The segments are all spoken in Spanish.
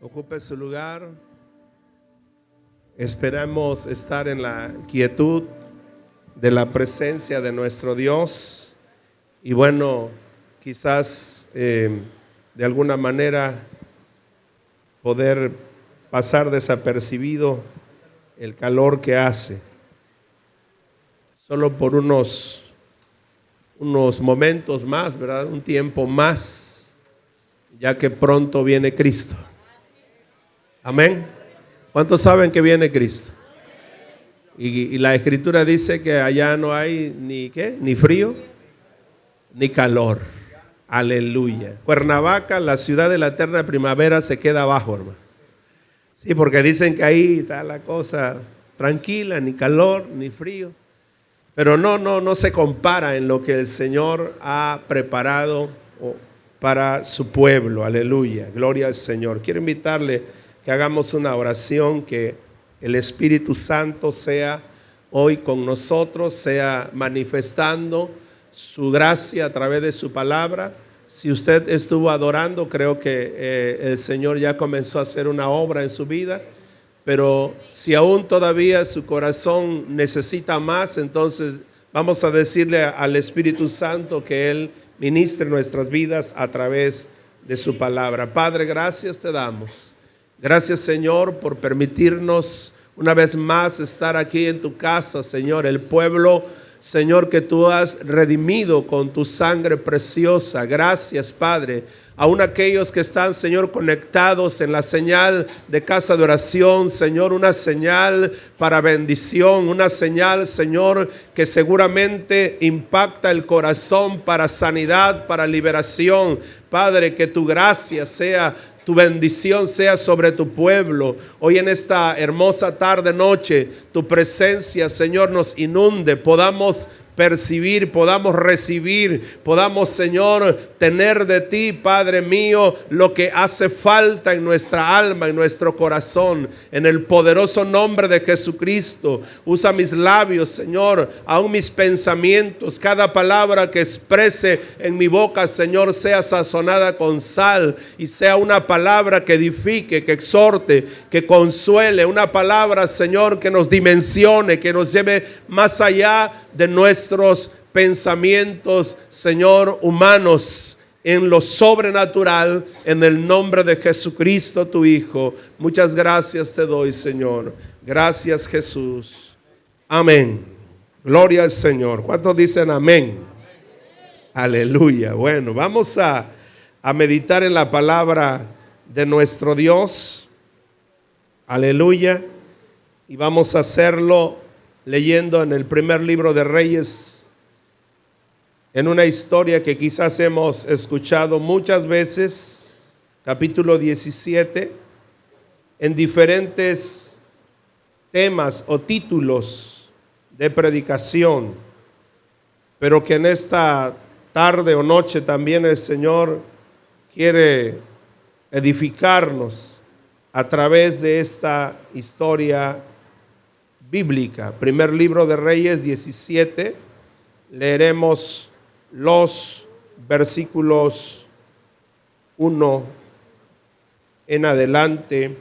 Ocupe su lugar. Esperamos estar en la quietud de la presencia de nuestro Dios. Y bueno, quizás de alguna manera poder pasar desapercibido el calor que hace. Solo por unos momentos más, ¿verdad? Un tiempo más, ya que pronto viene Cristo. Amén. ¿Cuántos saben que viene Cristo? Y la Escritura dice que allá no hay ni frío, ni calor. Aleluya. Cuernavaca, la ciudad de la eterna primavera, se queda abajo, hermano. Sí, porque dicen que ahí está la cosa tranquila, ni calor, ni frío. Pero no se compara en lo que el Señor ha preparado para su pueblo. Aleluya. Gloria al Señor. Quiero invitarle que hagamos una oración, que el Espíritu Santo sea hoy con nosotros, sea manifestando su gracia a través de su palabra. Si usted estuvo adorando, creo que el Señor ya comenzó a hacer una obra en su vida, pero si aún todavía su corazón necesita más, entonces vamos a decirle al Espíritu Santo que Él ministre nuestras vidas a través de su palabra. Padre, gracias te damos. Gracias, Señor, por permitirnos una vez más estar aquí en tu casa, Señor. El pueblo, Señor, que tú has redimido con tu sangre preciosa. Gracias, Padre. Aún aquellos que están, Señor, conectados en la señal de casa de oración, Señor, una señal para bendición, una señal, Señor, que seguramente impacta el corazón para sanidad, para liberación. Padre, que tu gracia sea, tu bendición sea sobre tu pueblo. Hoy en esta hermosa tarde, noche, tu presencia, Señor, nos inunde, podamos percibir, podamos recibir, podamos, Señor, tener de ti, Padre mío, lo que hace falta en nuestra alma, en nuestro corazón. En el poderoso nombre de Jesucristo, usa mis labios, Señor, aún mis pensamientos, cada palabra que exprese en mi boca, Señor, sea sazonada con sal y sea una palabra que edifique, que exhorte, que consuele, una palabra, Señor, que nos dimensione, que nos lleve más allá de nuestros pensamientos, Señor, humanos, en lo sobrenatural, en el nombre de Jesucristo, tu Hijo. Muchas gracias te doy, Señor. Gracias, Jesús. Amén. Gloria al Señor. ¿Cuántos dicen amén? Aleluya. Bueno, vamos a meditar en la palabra de nuestro Dios. Aleluya. Y vamos a hacerlo leyendo en el primer libro de Reyes, en una historia que quizás hemos escuchado muchas veces, capítulo 17, en diferentes temas o títulos de predicación, pero que en esta tarde o noche también el Señor quiere edificarnos a través de esta historia bíblica. Primer libro de Reyes 17, leeremos los versículos 1 en adelante.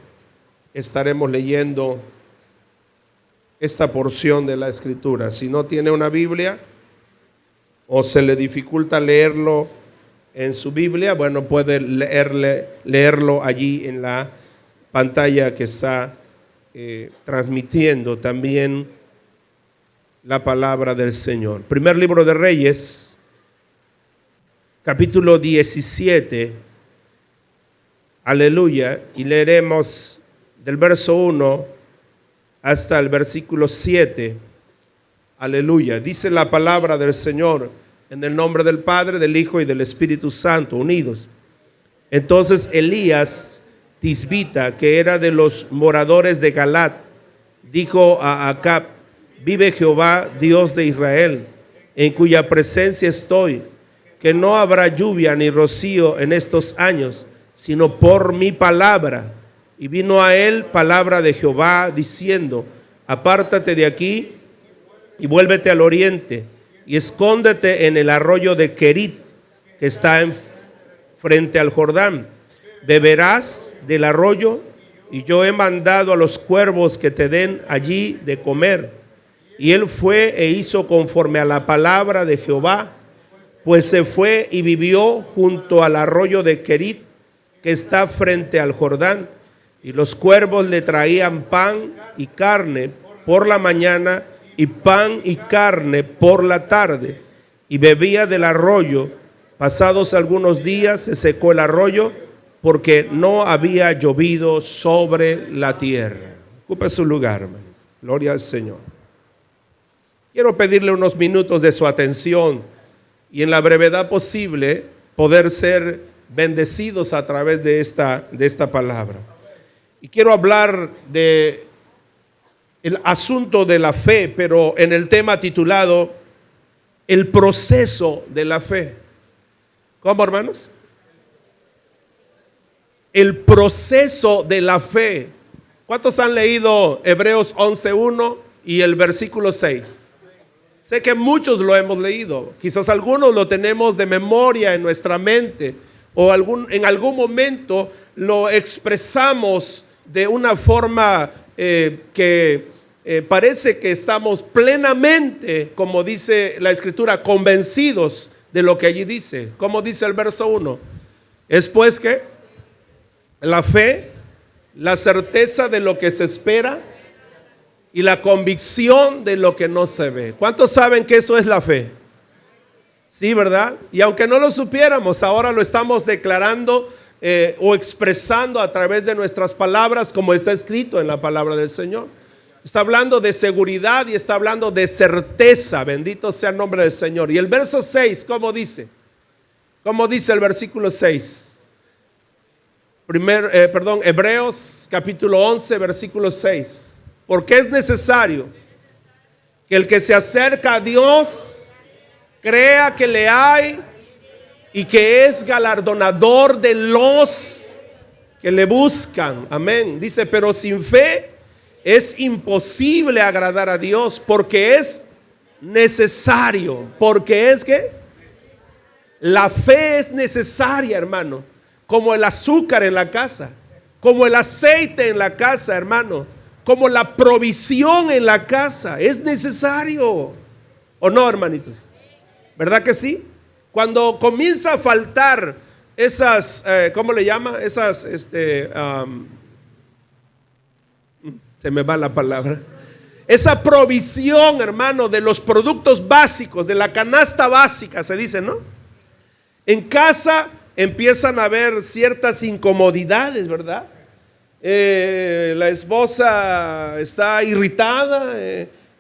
Estaremos leyendo esta porción de la Escritura. Si no tiene una Biblia o se le dificulta leerlo en su Biblia, bueno, puede leerlo allí en la pantalla que está transmitiendo también la palabra del Señor. Primer libro de Reyes, capítulo 17, aleluya, y leeremos del verso 1 hasta el versículo 7, aleluya. Dice la palabra del Señor, en el nombre del Padre, del Hijo y del Espíritu Santo, unidos. Entonces Elías Tisbita, que era de los moradores de Galat, dijo a Acab: vive Jehová, Dios de Israel, en cuya presencia estoy, que no habrá lluvia ni rocío en estos años, sino por mi palabra. Y vino a él palabra de Jehová, diciendo: apártate de aquí y vuélvete al oriente, y escóndete en el arroyo de Querit, que está frente al Jordán. beberás del arroyo, y yo he mandado a los cuervos que te den allí de comer. Y él fue e hizo conforme a la palabra de Jehová, pues se fue y vivió junto al arroyo de Querit, que está frente al Jordán. Y los cuervos le traían pan y carne por la mañana, y pan y carne por la tarde, y bebía del arroyo. Pasados algunos días se secó el arroyo, porque no había llovido sobre la tierra. Ocupe su lugar, hermano. Gloria al Señor. Quiero pedirle unos minutos de su atención y en la brevedad posible poder ser bendecidos a través de esta palabra. Y quiero hablar de el asunto de la fe, pero en el tema titulado el proceso de la fe. ¿Cómo, hermanos? El proceso de la fe. ¿Cuántos han leído Hebreos 11:1 y el versículo 6? Sé que muchos lo hemos leído. Quizás algunos lo tenemos de memoria en nuestra mente, o en algún momento lo expresamos de una forma que parece que estamos plenamente, como dice la Escritura, convencidos de lo que allí dice. Como dice el verso 1. Es pues que la fe, la certeza de lo que se espera y la convicción de lo que no se ve. ¿Cuántos saben que eso es la fe? Sí, ¿verdad? Y aunque no lo supiéramos, ahora lo estamos declarando o expresando a través de nuestras palabras, como está escrito en la palabra del Señor. Está hablando de seguridad y está hablando de certeza. Bendito sea el nombre del Señor. Y el verso 6, ¿cómo dice? ¿Cómo dice el versículo 6? Hebreos capítulo 11, versículo 6. Porque es necesario que el que se acerca a Dios crea que le hay y que es galardonador de los que le buscan. Amén. Dice, pero sin fe es imposible agradar a Dios, porque es necesario. Porque es que la fe es necesaria, hermano. Como el azúcar en la casa, como el aceite en la casa, hermano, como la provisión en la casa. Es necesario, ¿o no, hermanitos? ¿Verdad que sí? Cuando comienza a faltar esas, ¿cómo le llama? Esas, se me va la palabra. Esa provisión, hermano, de los productos básicos, de la canasta básica, se dice, ¿no? En casa empiezan a haber ciertas incomodidades, ¿verdad? La esposa está irritada,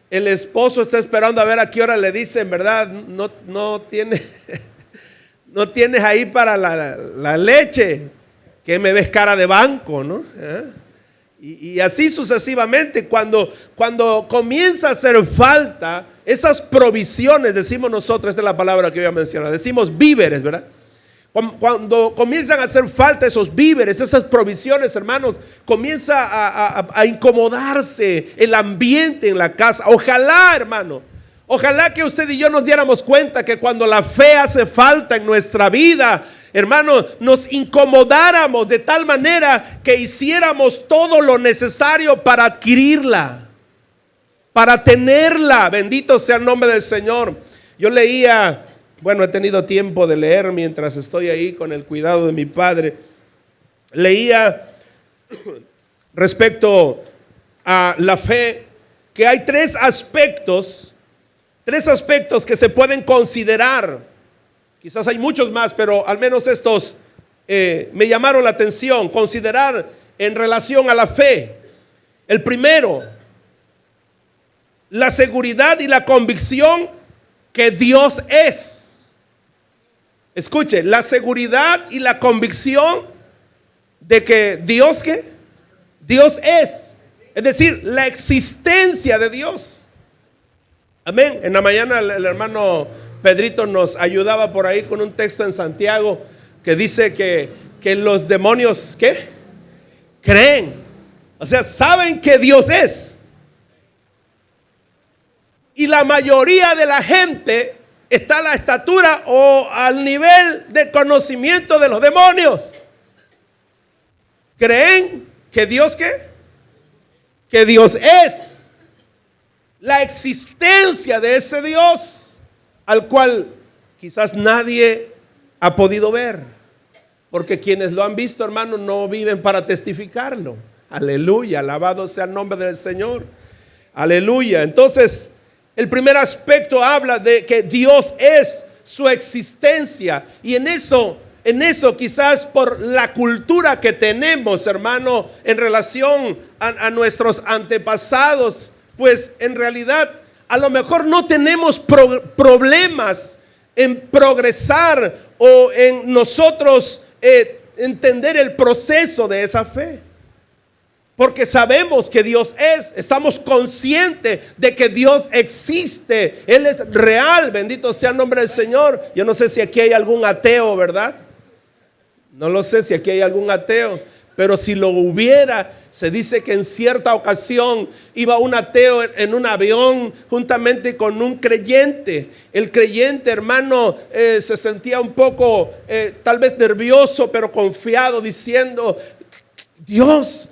el esposo está esperando a ver a qué hora le dicen, ¿verdad? No tienes ahí para la leche, que me ves cara de banco, ¿no? Y así sucesivamente, cuando comienza a hacer falta esas provisiones, decimos nosotros, esta es la palabra que voy a mencionar, decimos víveres, ¿verdad? Cuando comienzan a hacer falta esos víveres, esas provisiones, hermanos, comienza a incomodarse el ambiente en la casa. Ojalá, hermano, ojalá que usted y yo nos diéramos cuenta que cuando la fe hace falta en nuestra vida, hermano, nos incomodáramos de tal manera que hiciéramos todo lo necesario para adquirirla, para tenerla. Bendito sea el nombre del Señor. Yo leía, bueno, he tenido tiempo de leer mientras estoy ahí con el cuidado de mi padre. Leía respecto a la fe que hay tres aspectos que se pueden considerar. Quizás hay muchos más, pero al menos estos me llamaron la atención. Considerar en relación a la fe. El primero, la seguridad y la convicción que Dios es. Escuche, la seguridad y la convicción de que Dios, ¿qué? Dios es. Es decir, la existencia de Dios. Amén. En la mañana el hermano Pedrito nos ayudaba por ahí con un texto en Santiago que dice que los demonios, ¿qué? Creen. O sea, saben que Dios es. Y la mayoría de la gente está a la estatura o al nivel de conocimiento de los demonios. Creen que Dios ¿qué? Que Dios es. La existencia de ese Dios al cual quizás nadie ha podido ver. Porque quienes lo han visto, hermano, no viven para testificarlo. Aleluya, alabado sea el nombre del Señor. Aleluya. Entonces, el primer aspecto habla de que Dios es su existencia. Y en eso quizás por la cultura que tenemos, hermano, en relación a nuestros antepasados, pues en realidad a lo mejor no tenemos problemas en progresar o en nosotros entender el proceso de esa fe. Porque sabemos que Dios es, estamos conscientes de que Dios existe, Él es real, bendito sea el nombre del Señor. Yo no sé si aquí hay algún ateo, ¿verdad? No lo sé si aquí hay algún ateo, pero si lo hubiera, se dice que en cierta ocasión iba un ateo en un avión juntamente con un creyente. El creyente, hermano, se sentía un poco tal vez nervioso, pero confiado, diciendo: Dios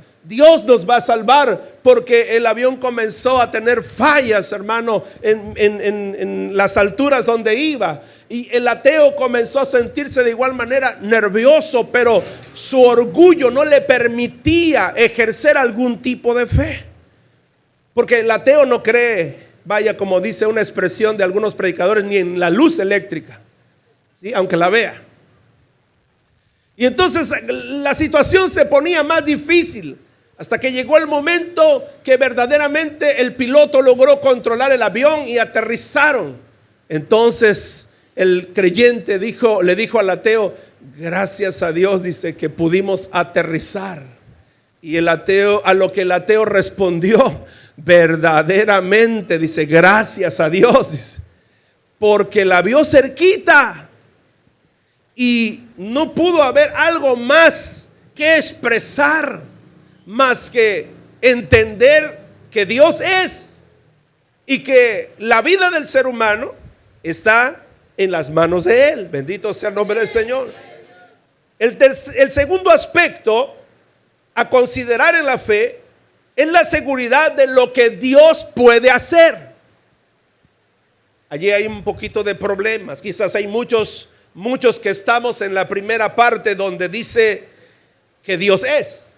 nos va a salvar, porque el avión comenzó a tener fallas, hermano, en las alturas donde iba. Y el ateo comenzó a sentirse de igual manera nervioso, pero su orgullo no le permitía ejercer algún tipo de fe. Porque el ateo no cree, vaya, como dice una expresión de algunos predicadores, ni en la luz eléctrica, ¿sí? Aunque la vea. Y entonces la situación se ponía más difícil, hasta que llegó el momento que verdaderamente el piloto logró controlar el avión y aterrizaron. Entonces el creyente le dijo al ateo: gracias a Dios, dice, que pudimos aterrizar. Y el ateo, a lo que el ateo respondió: verdaderamente, dice, gracias a Dios, dice, porque la vio cerquita y no pudo haber algo más que expresar, más que entender que Dios es y que la vida del ser humano está en las manos de Él. Bendito sea el nombre del Señor. El segundo aspecto a considerar en la fe es la seguridad de lo que Dios puede hacer. Allí hay un poquito de problemas. Quizás hay muchos que estamos en la primera parte donde dice que Dios es.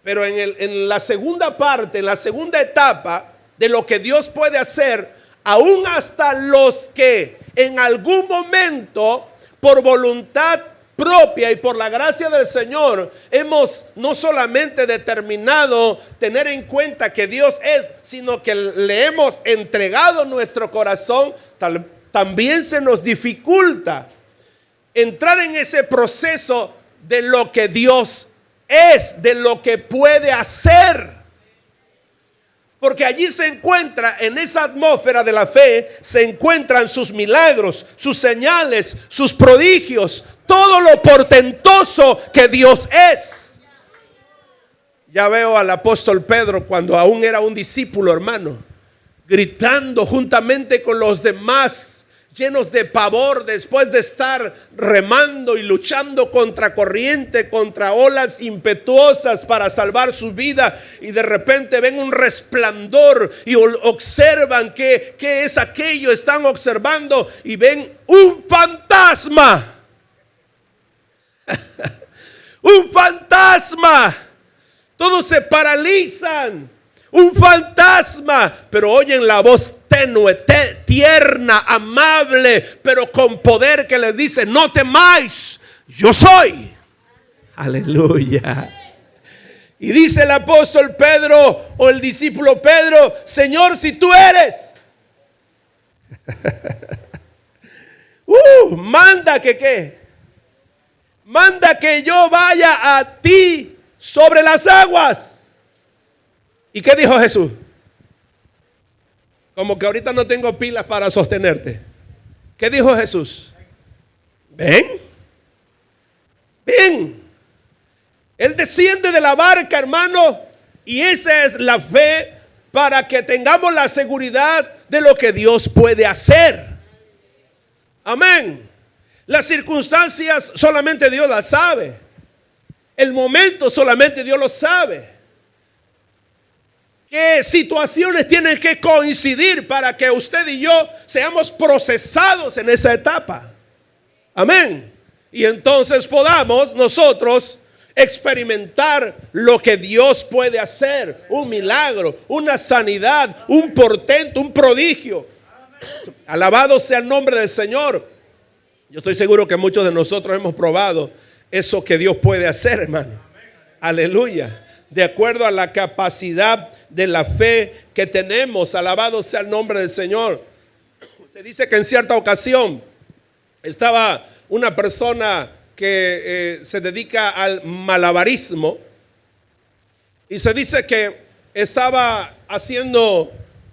Pero en la segunda parte, en la segunda etapa de lo que Dios puede hacer, aún hasta los que en algún momento, por voluntad propia y por la gracia del Señor, hemos no solamente determinado tener en cuenta que Dios es, sino que le hemos entregado nuestro corazón, también se nos dificulta entrar en ese proceso de lo que Dios es, de lo que puede hacer. Porque allí se encuentra, en esa atmósfera de la fe, se encuentran sus milagros, sus señales, sus prodigios, todo lo portentoso que Dios es. Ya veo al apóstol Pedro, cuando aún era un discípulo, hermano, gritando juntamente con los demás, llenos de pavor, después de estar remando y luchando contra corriente, contra olas impetuosas para salvar su vida, y de repente ven un resplandor y observan qué es aquello. Están observando y ven un fantasma. Un fantasma. Todos se paralizan. Un fantasma, pero oyen la voz tenue, tierna, amable, pero con poder, que les dice: no temáis, yo soy. Aleluya. Y dice el apóstol Pedro, o el discípulo Pedro: Señor, si tú eres, manda que ¿qué? Manda que yo vaya a ti sobre las aguas. ¿Y qué dijo Jesús? Como que ahorita no tengo pilas para sostenerte. ¿Qué dijo Jesús? Ven. Él desciende de la barca, hermano, y esa es la fe, para que tengamos la seguridad de lo que Dios puede hacer. Amén. Las circunstancias solamente Dios las sabe. El momento solamente Dios lo sabe. ¿Qué situaciones tienen que coincidir para que usted y yo seamos procesados en esa etapa? Amén. Y entonces podamos nosotros experimentar lo que Dios puede hacer. Un milagro, una sanidad, un portento, un prodigio. Alabado sea el nombre del Señor. Yo estoy seguro que muchos de nosotros hemos probado eso que Dios puede hacer, hermano. Aleluya. De acuerdo a la capacidad de la fe que tenemos. Alabado sea el nombre del Señor. Se dice que en cierta ocasión estaba una persona que se dedica al malabarismo, y se dice que estaba haciendo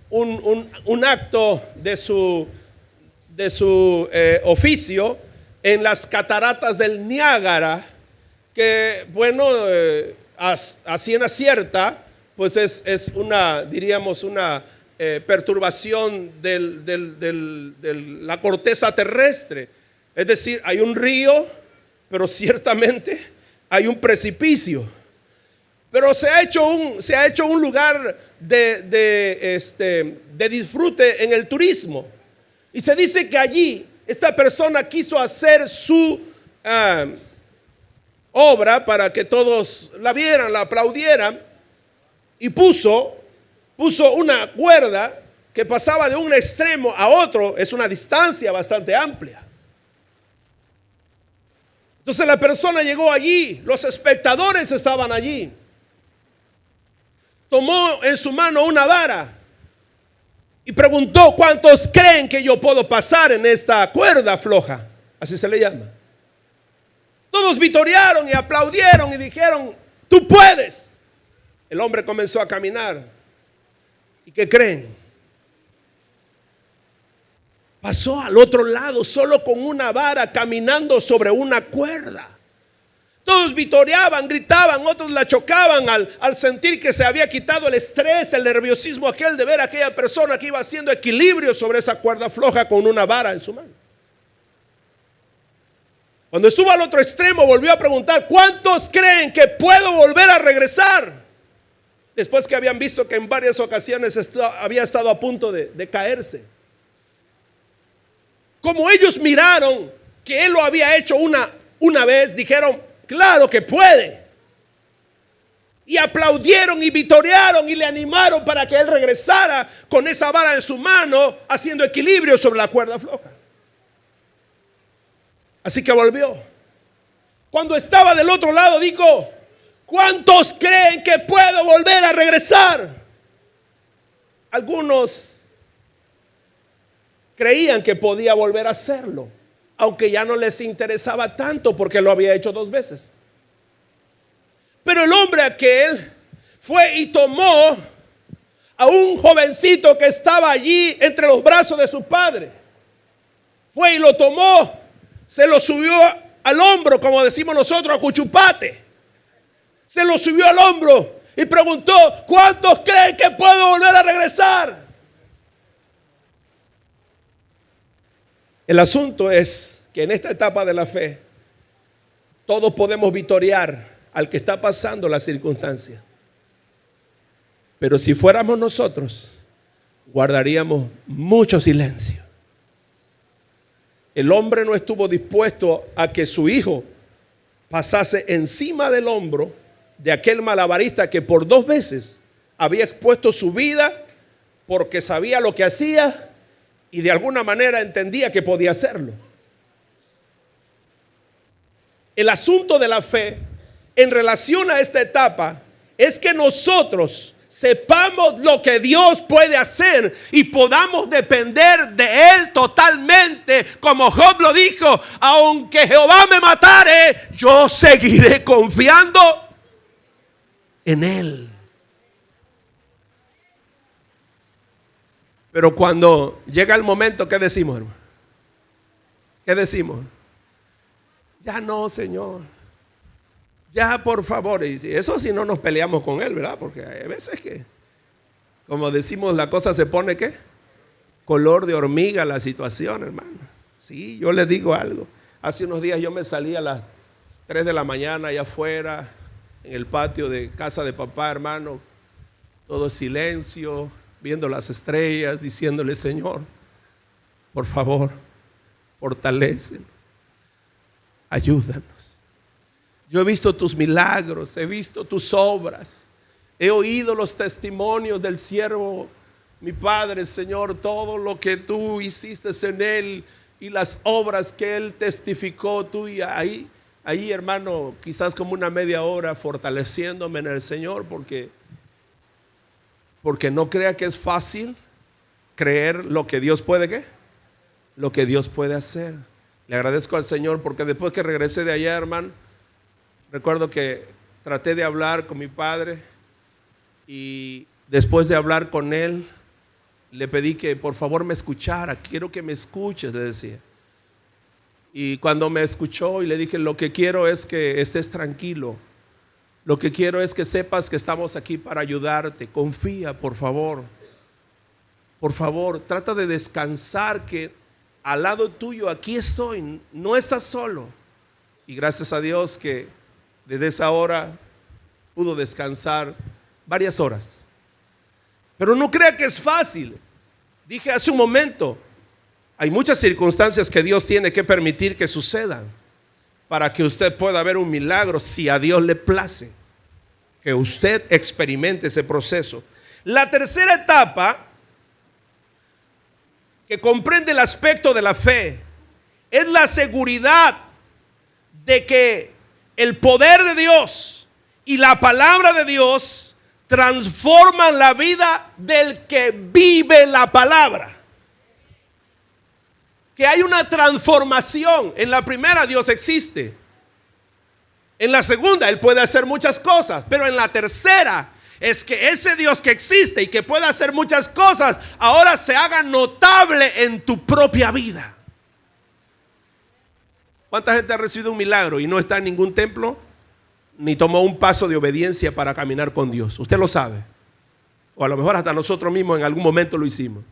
un acto de su oficio en las cataratas del Niágara, que bueno, a ciencia cierta, pues es una, diríamos, una perturbación de la corteza terrestre. Es decir, hay un río, pero ciertamente hay un precipicio. Pero se ha hecho un lugar de disfrute en el turismo. Y se dice que allí esta persona quiso hacer su obra para que todos la vieran, la aplaudieran, y puso una cuerda que pasaba de un extremo a otro. Es una distancia bastante amplia. Entonces la persona llegó allí, los espectadores estaban allí. Tomó en su mano una vara y preguntó: ¿cuántos creen que yo puedo pasar en esta cuerda floja? Así se le llama. Todos vitorearon y aplaudieron y dijeron: tú puedes. El hombre comenzó a caminar. ¿Y qué creen? Pasó al otro lado solo con una vara, caminando sobre una cuerda. Todos vitoreaban, gritaban, otros la chocaban al sentir que se había quitado el estrés, el nerviosismo aquel de ver a aquella persona que iba haciendo equilibrio sobre esa cuerda floja con una vara en su mano. Cuando estuvo al otro extremo, volvió a preguntar: ¿cuántos creen que puedo volver a regresar? Después que habían visto que en varias ocasiones había estado a punto de caerse. Como ellos miraron que él lo había hecho una vez, dijeron: claro que puede. Y aplaudieron y vitorearon y le animaron para que él regresara con esa vara en su mano, haciendo equilibrio sobre la cuerda floja. Así que volvió. Cuando estaba del otro lado, dijo: ¿cuántos creen que puedo volver a regresar? Algunos creían que podía volver a hacerlo, aunque ya no les interesaba tanto porque lo había hecho 2 veces. Pero el hombre aquel fue y tomó a un jovencito que estaba allí entre los brazos de su padre. Fue y lo tomó, se lo subió al hombro, como decimos nosotros, a cuchupate. Se lo subió al hombro y preguntó: ¿cuántos creen que puedo volver a regresar? El asunto es que en esta etapa de la fe todos podemos vitorear al que está pasando la circunstancia. Pero si fuéramos nosotros, guardaríamos mucho silencio. El hombre no estuvo dispuesto a que su hijo pasase encima del hombro de aquel malabarista que por 2 veces había expuesto su vida porque sabía lo que hacía y de alguna manera entendía que podía hacerlo. El asunto de la fe en relación a esta etapa es que nosotros sepamos lo que Dios puede hacer y podamos depender de Él totalmente, como Job lo dijo: aunque Jehová me matare, yo seguiré confiando en Él. Pero cuando llega el momento, ¿qué decimos, hermano? ¿Qué decimos? Ya no, Señor. Ya, por favor. Y eso si no nos peleamos con Él, ¿verdad? Porque hay veces que, como decimos, la cosa se pone, ¿qué? Color de hormiga la situación, hermano. Sí, yo les digo algo. Hace unos días yo me salí a las 3 de la mañana allá afuera, en el patio de casa de papá, hermano, todo silencio, viendo las estrellas, diciéndole: Señor, por favor, fortalécenos, ayúdanos. Yo he visto tus milagros, he visto tus obras, he oído los testimonios del siervo, mi Padre, Señor, todo lo que tú hiciste en él y las obras que él testificó. Tú, y ahí, hermano, quizás como una media hora fortaleciéndome en el Señor, porque no crea que es fácil creer lo que Dios puede, ¿qué? Lo que Dios puede hacer. Le agradezco al Señor porque después que regresé de allá, hermano, recuerdo que traté de hablar con mi padre y después de hablar con él, le pedí que por favor me escuchara. Quiero que me escuches, le decía. Y cuando me escuchó y le dije: lo que quiero es que estés tranquilo. Lo que quiero es que sepas que estamos aquí para ayudarte. Confía, por favor. Por favor, trata de descansar, que al lado tuyo aquí estoy. No estás solo. Y gracias a Dios que desde esa hora pudo descansar varias horas. Pero no crea que es fácil. Dije hace un momento, hay muchas circunstancias que Dios tiene que permitir que sucedan para que usted pueda ver un milagro, si a Dios le place que usted experimente ese proceso. La tercera etapa, que comprende el aspecto de la fe, es la seguridad de que el poder de Dios y la palabra de Dios transforman la vida del que vive la palabra. Que hay una transformación. En la primera, Dios existe. En la segunda, Él puede hacer muchas cosas. Pero en la tercera, es que ese Dios que existe y que puede hacer muchas cosas, ahora se haga notable en tu propia vida. ¿Cuánta gente ha recibido un milagro y no está en ningún templo, ni tomó un paso de obediencia para caminar con Dios? Usted lo sabe. O a lo mejor hasta nosotros mismos en algún momento lo hicimos.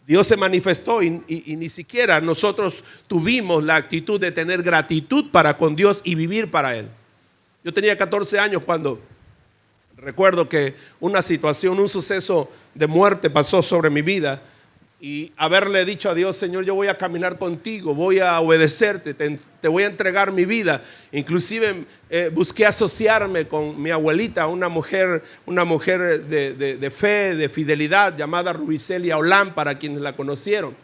Dios se manifestó y ni siquiera nosotros tuvimos la actitud de tener gratitud para con Dios y vivir para Él. Yo tenía 14 años cuando recuerdo que una situación, un suceso de muerte pasó sobre mi vida, y haberle dicho a Dios: Señor, yo voy a caminar contigo, voy a obedecerte, te voy a entregar mi vida. Inclusive busqué asociarme con mi abuelita, una mujer de fe, de fidelidad, llamada Rubicelia Olán, para quienes la conocieron.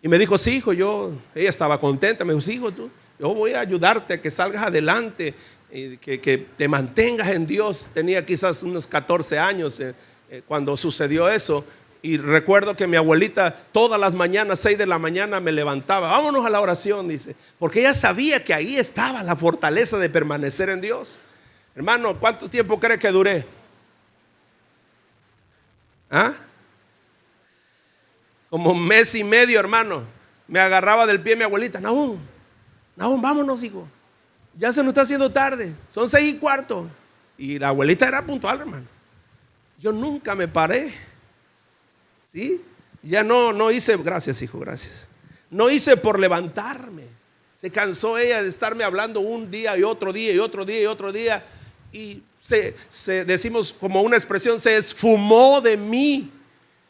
Y me dijo: sí, hijo, ella estaba contenta. Me dijo: sí, hijo, yo voy a ayudarte a que salgas adelante, que te mantengas en Dios. Tenía quizás unos 14 años cuando sucedió eso. Y recuerdo que mi abuelita todas las mañanas, 6 de la mañana, me levantaba: vámonos a la oración, dice, porque ella sabía que ahí estaba la fortaleza de permanecer en Dios. Hermano, ¿cuánto tiempo cree que duré? Como un mes y medio, hermano. Me agarraba del pie mi abuelita: Nahum, vámonos, hijo, ya se nos está haciendo tarde, son 6:15. Y la abuelita era puntual, hermano. Yo nunca me paré. ¿Sí? Ya no hice, gracias, hijo, gracias. No hice por levantarme. Se cansó ella de estarme hablando un día y otro día y otro día y otro día. Y decimos como una expresión, se esfumó de mí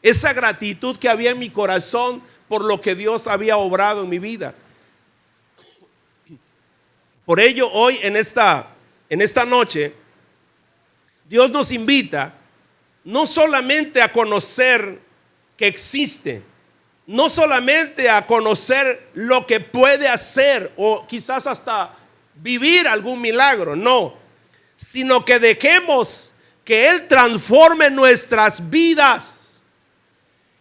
esa gratitud que había en mi corazón por lo que Dios había obrado en mi vida. Por ello, hoy en esta noche, Dios nos invita no solamente a conocer que existe, no solamente a conocer lo que puede hacer o quizás hasta vivir algún milagro, no, sino que dejemos que Él transforme nuestras vidas.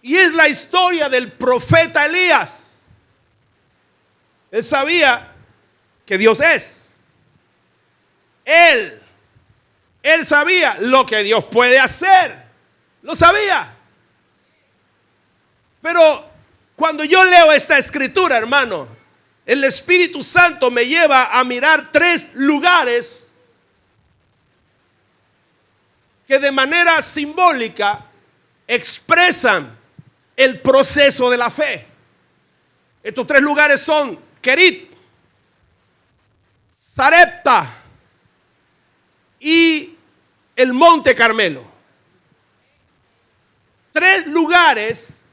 Y es la historia del profeta Elías. Él sabía que Dios es. Él sabía lo que Dios puede hacer. Lo sabía. Pero cuando yo leo esta escritura, hermano, el Espíritu Santo me lleva a mirar 3 lugares que de manera simbólica expresan el proceso de la fe. Estos 3 lugares son Kerit, Sarepta y el Monte Carmelo. 3 lugares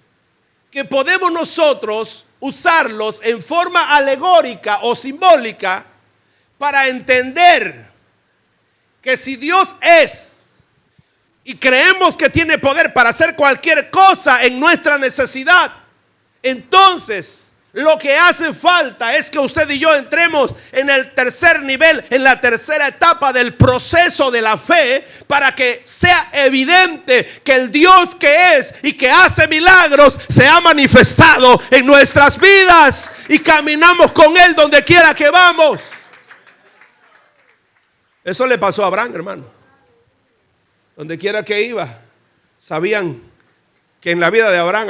que podemos nosotros usarlos en forma alegórica o simbólica para entender que si Dios es y creemos que tiene poder para hacer cualquier cosa en nuestra necesidad, entonces lo que hace falta es que usted y yo entremos en el tercer nivel, en la tercera etapa del proceso de la fe, para que sea evidente que el Dios que es y que hace milagros se ha manifestado en nuestras vidas y caminamos con Él donde quiera que vamos. Eso le pasó a Abraham, hermano. Donde quiera que iba, sabían que en la vida de Abraham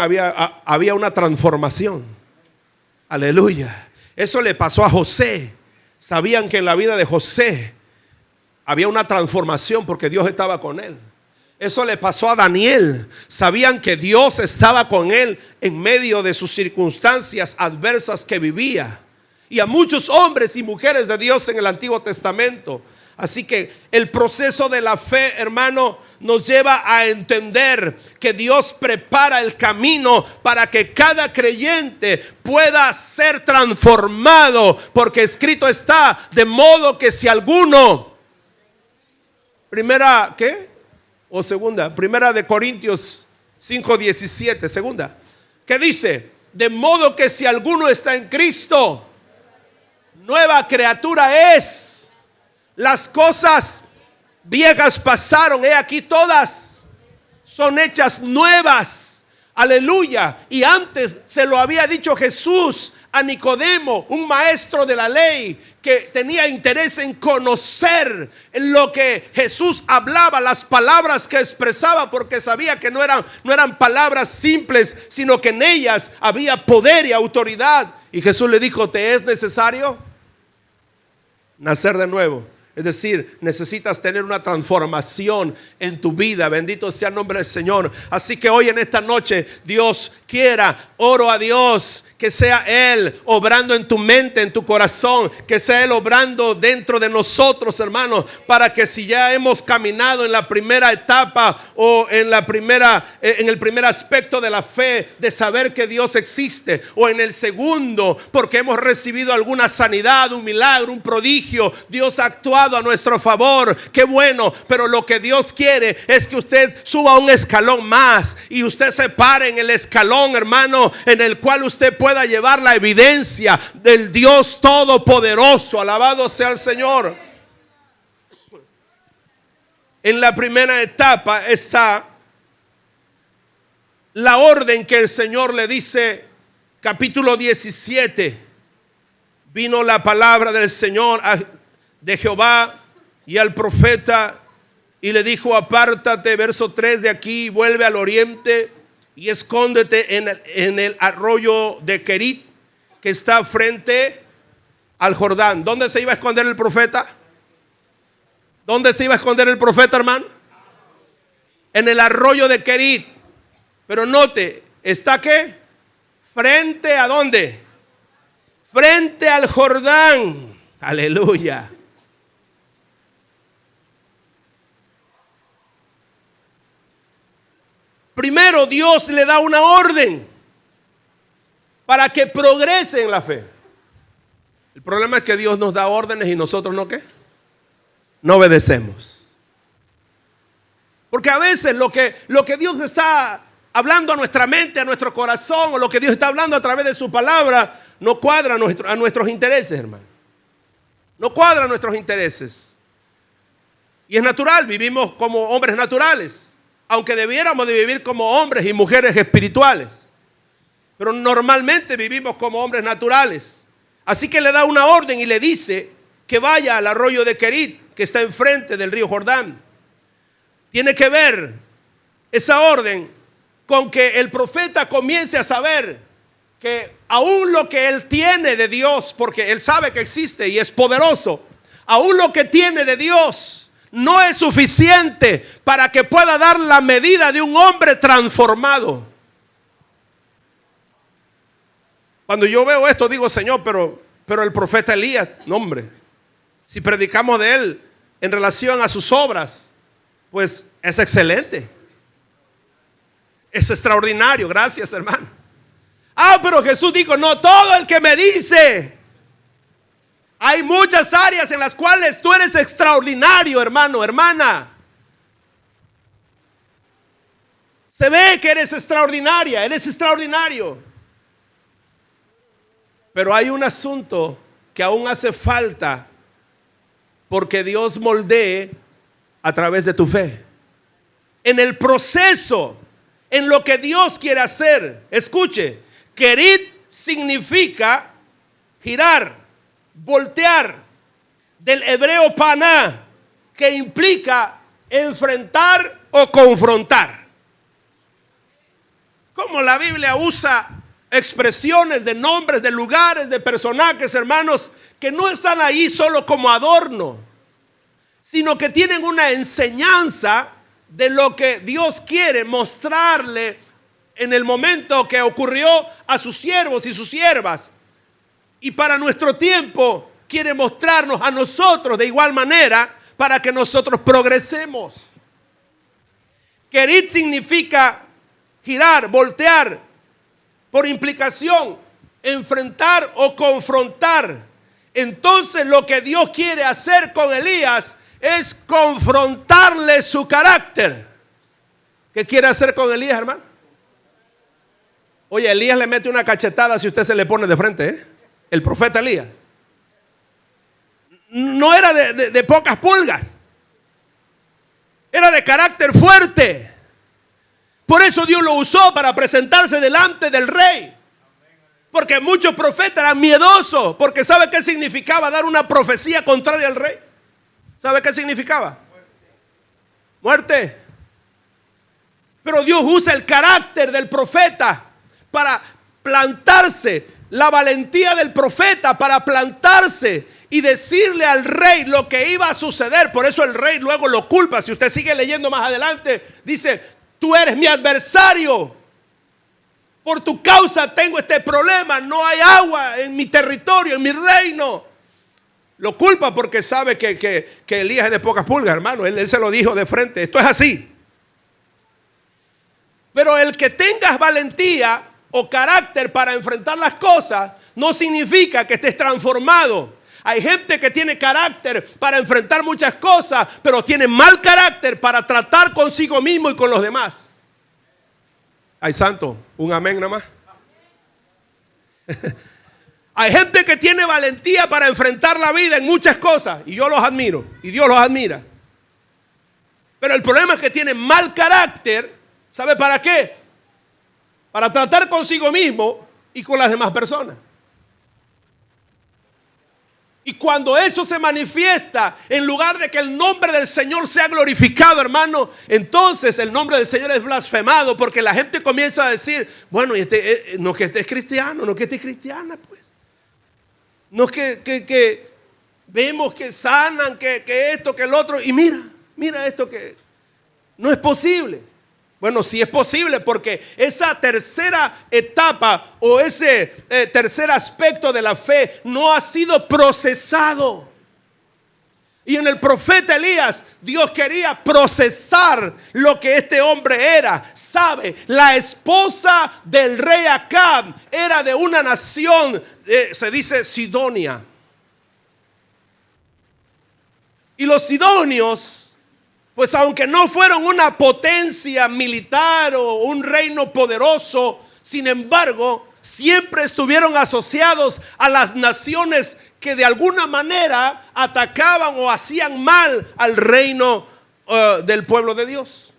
había una transformación. Aleluya. Eso le pasó a José. Sabían que en la vida de José había una transformación porque Dios estaba con él. Eso le pasó a Daniel. Sabían que Dios estaba con él en medio de sus circunstancias adversas que vivía. Y a muchos hombres y mujeres de Dios en el Antiguo Testamento. Así que el proceso de la fe, hermano, nos lleva a entender que Dios prepara el camino para que cada creyente pueda ser transformado, porque escrito está, de modo que si alguno, primera, ¿qué? O segunda, primera de Corintios 5:17, segunda, que dice, de modo que si alguno está en Cristo, nueva criatura es. Las cosas viejas pasaron, he aquí todas son hechas nuevas. Aleluya. Y antes se lo había dicho Jesús a Nicodemo, un maestro de la ley que tenía interés en conocer lo que Jesús hablaba, las palabras que expresaba, porque sabía que no eran palabras simples, sino que en ellas había poder y autoridad. Y Jesús le dijo, ¿te es necesario nacer de nuevo? Es decir, necesitas tener una transformación en tu vida. Bendito sea el nombre del Señor. Así que hoy en esta noche, Dios quiera, oro a Dios, que sea Él obrando en tu mente, en tu corazón, que sea Él obrando dentro de nosotros, hermanos, para que si ya hemos caminado en la primera etapa o en el primer aspecto de la fe, de saber que Dios existe, o en el segundo, porque hemos recibido alguna sanidad, un milagro, un prodigio, Dios ha actuado a nuestro favor, qué bueno. Pero lo que Dios quiere es que usted suba un escalón más y usted se pare en el escalón, hermano, en el cual usted pueda llevar la evidencia del Dios Todopoderoso. Alabado sea el Señor. En la primera etapa está la orden que el Señor le dice, capítulo 17. Vino la palabra del Señor de Jehová y al profeta y le dijo, apártate, verso 3, de aquí, vuelve al oriente y escóndete en el arroyo de Querit, que está frente al Jordán. ¿Dónde se iba a esconder el profeta? ¿Dónde se iba a esconder el profeta, hermano? En el arroyo de Querit. Pero note, ¿está qué? ¿Frente a dónde? Frente al Jordán. Aleluya. Primero Dios le da una orden para que progrese en la fe. El problema es que Dios nos da órdenes y nosotros no, ¿qué? No obedecemos. Porque a veces lo que Dios está hablando a nuestra mente, a nuestro corazón, o lo que Dios está hablando a través de su palabra, no cuadra a nuestros intereses, hermano. No cuadra a nuestros intereses. Y es natural, vivimos como hombres naturales, aunque debiéramos de vivir como hombres y mujeres espirituales. Pero normalmente vivimos como hombres naturales. Así que le da una orden y le dice que vaya al arroyo de Querit, que está enfrente del río Jordán. Tiene que ver esa orden con que el profeta comience a saber que aún lo que él tiene de Dios, porque él sabe que existe y es poderoso, aún lo que tiene de Dios no es suficiente para que pueda dar la medida de un hombre transformado. Cuando yo veo esto digo, Señor, pero el profeta Elías, no, hombre, Si predicamos de Él en relación a sus obras, pues es excelente. Es extraordinario. Gracias, hermano. Pero Jesús dijo, no todo el que me dice. Hay muchas áreas en las cuales tú eres extraordinario, hermano, hermana. Se ve que eres extraordinaria, eres extraordinario. Pero hay un asunto que aún hace falta porque Dios moldee a través de tu fe. En el proceso, en lo que Dios quiere hacer. Escuche, kerit significa girar, voltear, del hebreo paná, que implica enfrentar o confrontar. Como la Biblia usa expresiones de nombres, de lugares, de personajes, hermanos, que no están ahí solo como adorno, sino que tienen una enseñanza de lo que Dios quiere mostrarle en el momento que ocurrió a sus siervos y sus siervas. Y para nuestro tiempo quiere mostrarnos a nosotros de igual manera para que nosotros progresemos. Kerit significa girar, voltear, por implicación, enfrentar o confrontar. Entonces lo que Dios quiere hacer con Elías es confrontarle su carácter. ¿Qué quiere hacer con Elías, hermano? Oye, Elías le mete una cachetada si usted se le pone de frente, ¿eh? El profeta Elías. No era de pocas pulgas. Era de carácter fuerte. Por eso Dios lo usó para presentarse delante del rey. Porque muchos profetas eran miedosos. Porque ¿sabe qué significaba dar una profecía contraria al rey? ¿Sabe qué significaba? Muerte. Pero Dios usa el carácter del profeta para plantarse. La valentía del profeta para plantarse y decirle al rey lo que iba a suceder. Por eso el rey luego lo culpa. Si usted sigue leyendo más adelante, dice: tú eres mi adversario. Por tu causa tengo este problema. No hay agua en mi territorio, en mi reino. Lo culpa porque sabe que Elías es de pocas pulgas, hermano. Él se lo dijo de frente. Esto es así. Pero el que tengas valentía o carácter para enfrentar las cosas no significa que estés transformado. Hay gente que tiene carácter para enfrentar muchas cosas, pero tiene mal carácter para tratar consigo mismo y con los demás. Ay, santo, un amén nada más. Hay gente que tiene valentía para enfrentar la vida en muchas cosas, y yo los admiro, y Dios los admira. Pero el problema es que tienen mal carácter. ¿Sabe para qué? Para tratar consigo mismo y con las demás personas. Y cuando eso se manifiesta, en lugar de que el nombre del Señor sea glorificado, hermano, entonces el nombre del Señor es blasfemado, porque la gente comienza a decir: bueno, no que este es cristiano, no que este es cristiana, pues. No es que vemos que sanan, que esto, que el otro. Y mira esto, que no es posible. Bueno, sí es posible, porque esa tercera etapa o ese tercer aspecto de la fe no ha sido procesado. Y en el profeta Elías, Dios quería procesar lo que este hombre era. ¿Sabe? La esposa del rey Acab era de una nación, se dice Sidonia. Y los sidonios, pues aunque no fueron una potencia militar o un reino poderoso, sin embargo, siempre estuvieron asociados a las naciones que de alguna manera atacaban o hacían mal al reino del pueblo de Dios,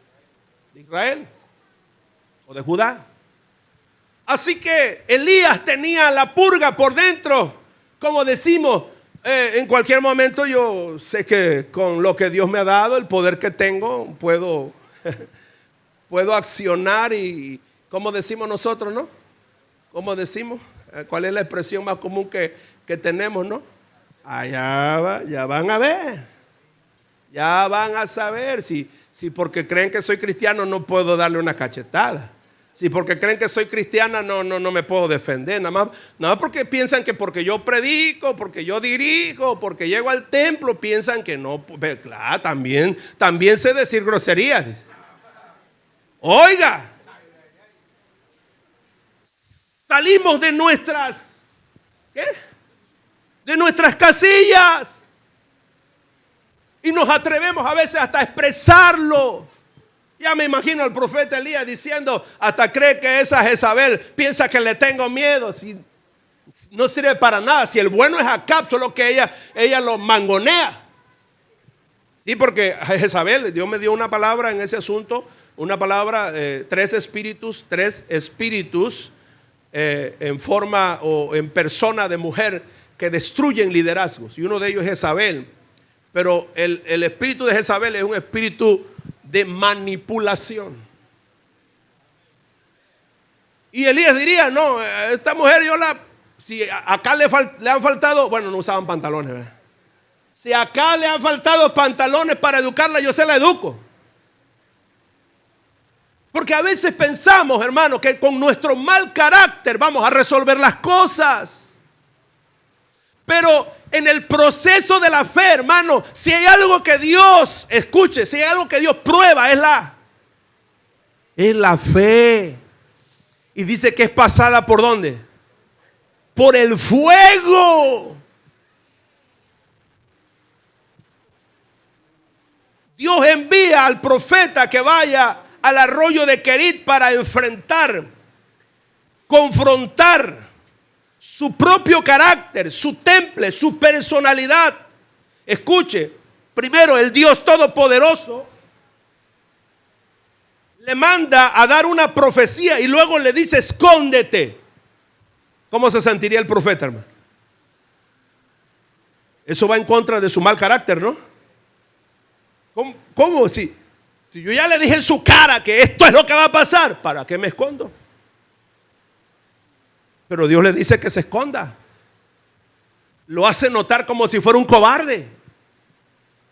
de Israel o de Judá. Así que Elías tenía la purga por dentro, como decimos. En cualquier momento yo sé que con lo que Dios me ha dado, el poder que tengo, puedo accionar y, como decimos nosotros, ¿no? ¿Cómo decimos? ¿Cuál es la expresión más común que tenemos, no? Ya van a ver, ya van a saber si porque creen que soy cristiano no puedo darle una cachetada. Si porque creen que soy cristiana no me puedo defender. Nada más porque piensan que porque yo predico, porque yo dirijo, porque llego al templo, piensan que no. Claro, también sé decir groserías. Dice. Oiga, salimos de nuestras, ¿qué? De nuestras casillas y nos atrevemos a veces hasta a expresarlo. Ya me imagino al profeta Elías diciendo, hasta cree que esa Jezabel piensa que le tengo miedo. Si no sirve para nada. Si el bueno es Acab, solo que ella lo mangonea. Sí, porque Jezabel, Dios me dio una palabra en ese asunto, una palabra, tres espíritus en forma o en persona de mujer que destruyen liderazgos. Y uno de ellos es Jezabel. Pero el espíritu de Jezabel es un espíritu de manipulación. Y Elías diría, no, esta mujer si acá le han faltado, bueno, no usaban pantalones, ¿verdad? Si acá le han faltado pantalones para educarla, yo se la educo. Porque a veces pensamos, hermano, que con nuestro mal carácter vamos a resolver las cosas. Pero en el proceso de la fe, hermano, si hay algo que Dios, escuche, si hay algo que Dios prueba, es la fe. Y dice que es pasada ¿por dónde? Por el fuego. Dios envía al profeta que vaya al arroyo de Querit para enfrentar, confrontar su propio carácter, su temple, su personalidad. Escuche, primero el Dios Todopoderoso le manda a dar una profecía y luego le dice escóndete. ¿Cómo se sentiría el profeta, hermano? Eso va en contra de su mal carácter, ¿no? ¿Cómo? Si yo ya le dije en su cara que esto es lo que va a pasar, ¿para qué me escondo? Pero Dios le dice que se esconda. Lo hace notar como si fuera un cobarde.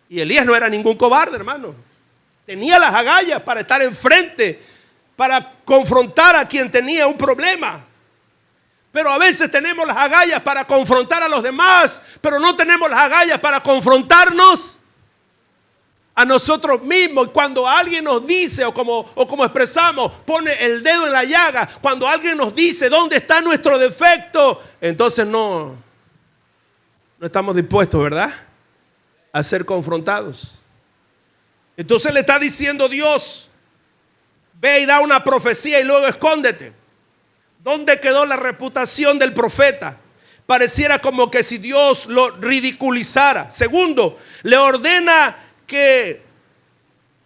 Y Elías no era ningún cobarde, hermano. Tenía las agallas para estar enfrente, para confrontar a quien tenía un problema. Pero a veces tenemos las agallas para confrontar a los demás, pero no tenemos las agallas para confrontarnos a nosotros mismos. Cuando alguien nos dice o como expresamos, pone el dedo en la llaga, cuando alguien nos dice dónde está nuestro defecto, entonces no estamos dispuestos, ¿verdad?, a ser confrontados. Entonces le está diciendo Dios, ve y da una profecía y luego escóndete. ¿Dónde quedó la reputación del profeta? Pareciera como que si Dios lo ridiculizara. Segundo, le ordena que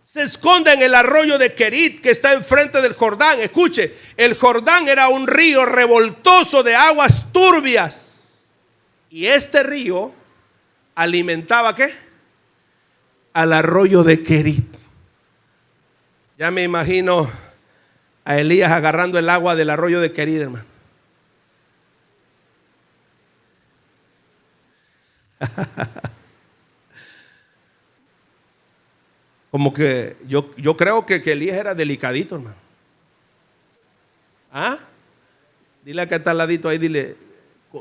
se esconda en el arroyo de Querit, que está enfrente del Jordán. Escuche, el Jordán era un río revoltoso de aguas turbias. Y este río alimentaba ¿qué? Al arroyo de Querit. Ya me imagino a Elías agarrando el agua del arroyo de Querit, hermano. Como que yo creo que Elías era delicadito, hermano. ¿Ah? Dile a que está al ladito ahí, dile,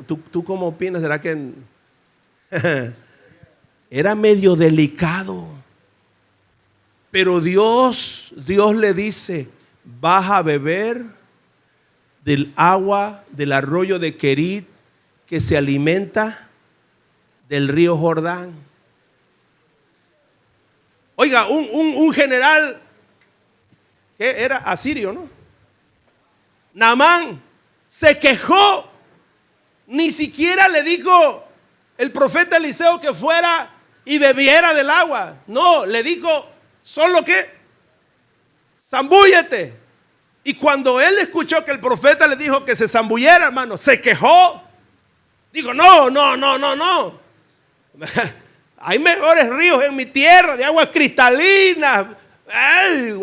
¿tú cómo opinas? ¿Será que era medio delicado? Pero Dios le dice, vas a beber del agua del arroyo de Querit que se alimenta del río Jordán. Oiga, un general que era asirio, ¿no? Naamán se quejó. Ni siquiera le dijo el profeta Eliseo que fuera y bebiera del agua. No, le dijo solo que zambúllete. Y cuando él escuchó que el profeta le dijo que se zambullera, hermano, se quejó. Digo, no. Hay mejores ríos en mi tierra, de aguas cristalinas,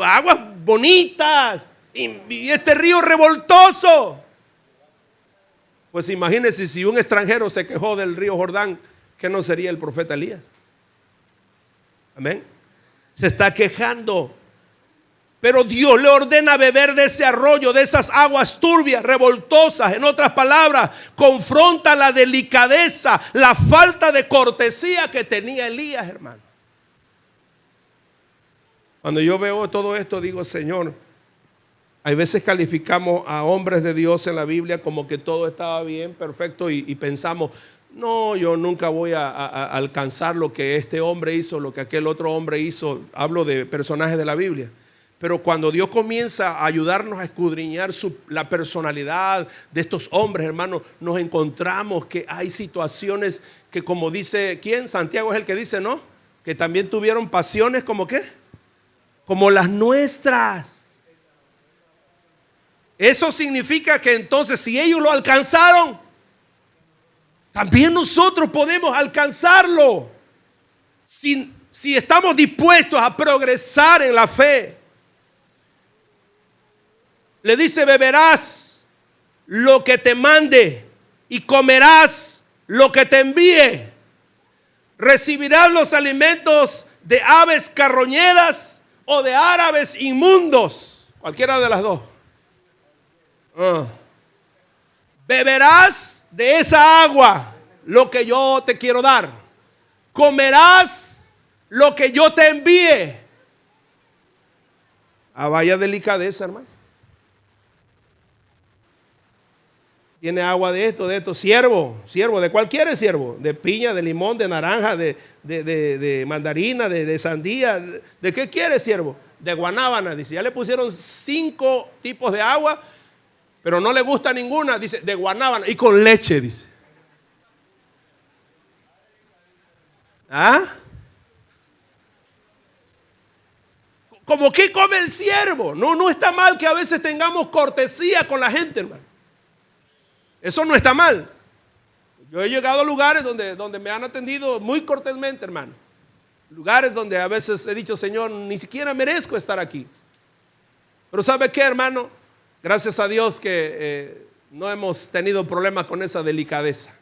aguas bonitas, y este río revoltoso. Pues imagínense si un extranjero se quejó del río Jordán, ¿qué no sería el profeta Elías? Amén. Se está quejando. Pero Dios le ordena beber de ese arroyo, de esas aguas turbias, revoltosas. En otras palabras, confronta la delicadeza, la falta de cortesía que tenía Elías, hermano. Cuando yo veo todo esto, digo, Señor, hay veces calificamos a hombres de Dios en la Biblia como que todo estaba bien, perfecto, y pensamos, no, yo nunca voy a alcanzar lo que este hombre hizo, lo que aquel otro hombre hizo. Hablo de personajes de la Biblia. Pero cuando Dios comienza a ayudarnos a escudriñar la personalidad de estos hombres, hermanos, nos encontramos que hay situaciones que, como dice, ¿quién? Santiago es el que dice, ¿no? Que también tuvieron pasiones como ¿qué? Como las nuestras. Eso significa que entonces si ellos lo alcanzaron, también nosotros podemos alcanzarlo. Si estamos dispuestos a progresar en la fe. Le dice, beberás lo que te mande y comerás lo que te envíe. Recibirás los alimentos de aves carroñeras o de árabes inmundos. Cualquiera de las dos. Beberás de esa agua lo que yo te quiero dar. Comerás lo que yo te envíe. Vaya delicadeza, hermano. Tiene agua de esto, siervo, ¿de cuál quiere siervo? De piña, de limón, de naranja, de mandarina, de sandía. ¿De qué quiere siervo? De guanábana, dice. Ya le pusieron 5 tipos de agua, pero no le gusta ninguna, dice, de guanábana y con leche, dice. ¿Cómo que come el siervo? No está mal que a veces tengamos cortesía con la gente, hermano. Eso no está mal. Yo he llegado a lugares donde me han atendido muy cortésmente, hermano. Lugares donde a veces he dicho, Señor, ni siquiera merezco estar aquí. Pero ¿sabe qué, hermano? Gracias a Dios que no hemos tenido problemas con esa delicadeza.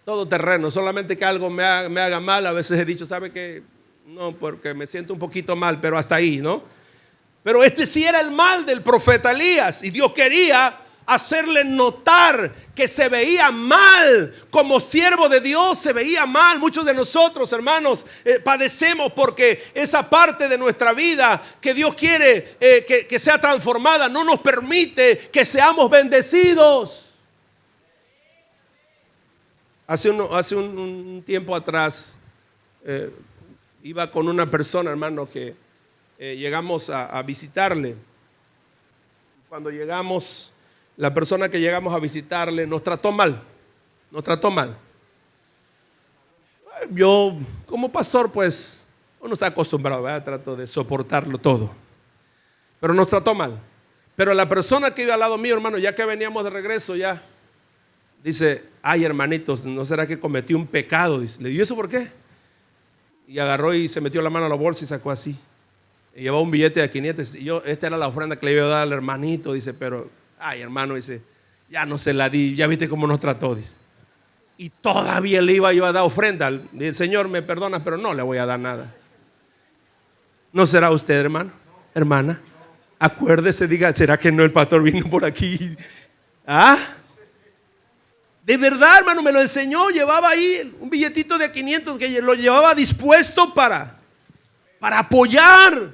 Todo terreno, solamente que algo me haga mal. A veces he dicho, ¿sabe qué? No, porque me siento un poquito mal, pero hasta ahí, ¿no? Pero este sí era el mal del profeta Elías. Y Dios quería hacerle notar que se veía mal. Como siervo de Dios se veía mal. Muchos de nosotros, hermanos, padecemos porque esa parte de nuestra vida que Dios quiere que sea transformada no nos permite que seamos bendecidos. Hace un tiempo atrás iba con una persona, hermano, que llegamos a visitarle. Cuando llegamos, la persona que llegamos a visitarle nos trató mal. Yo, como pastor, pues, uno está acostumbrado, ¿verdad? Trato de soportarlo todo. Pero nos trató mal. Pero la persona que iba al lado mío, hermano, ya que veníamos de regreso, ya dice, ay, hermanitos, ¿no será que cometí un pecado? Dice, le digo, ¿y eso por qué? Y agarró y se metió la mano a la bolsa y sacó así. Y llevaba un billete de 500. Y esta era la ofrenda que le iba a dar al hermanito. Dice, pero, ay, hermano, dice, ya no se la di. Ya viste cómo nos trató, dice. Y todavía le iba yo a dar ofrenda. El Señor, me perdona, pero no le voy a dar nada. ¿No será usted, hermano? Hermana, acuérdese, diga, ¿será que no el pastor vino por aquí? De verdad, hermano, me lo enseñó. Llevaba ahí un billetito de 500 que lo llevaba dispuesto para apoyar.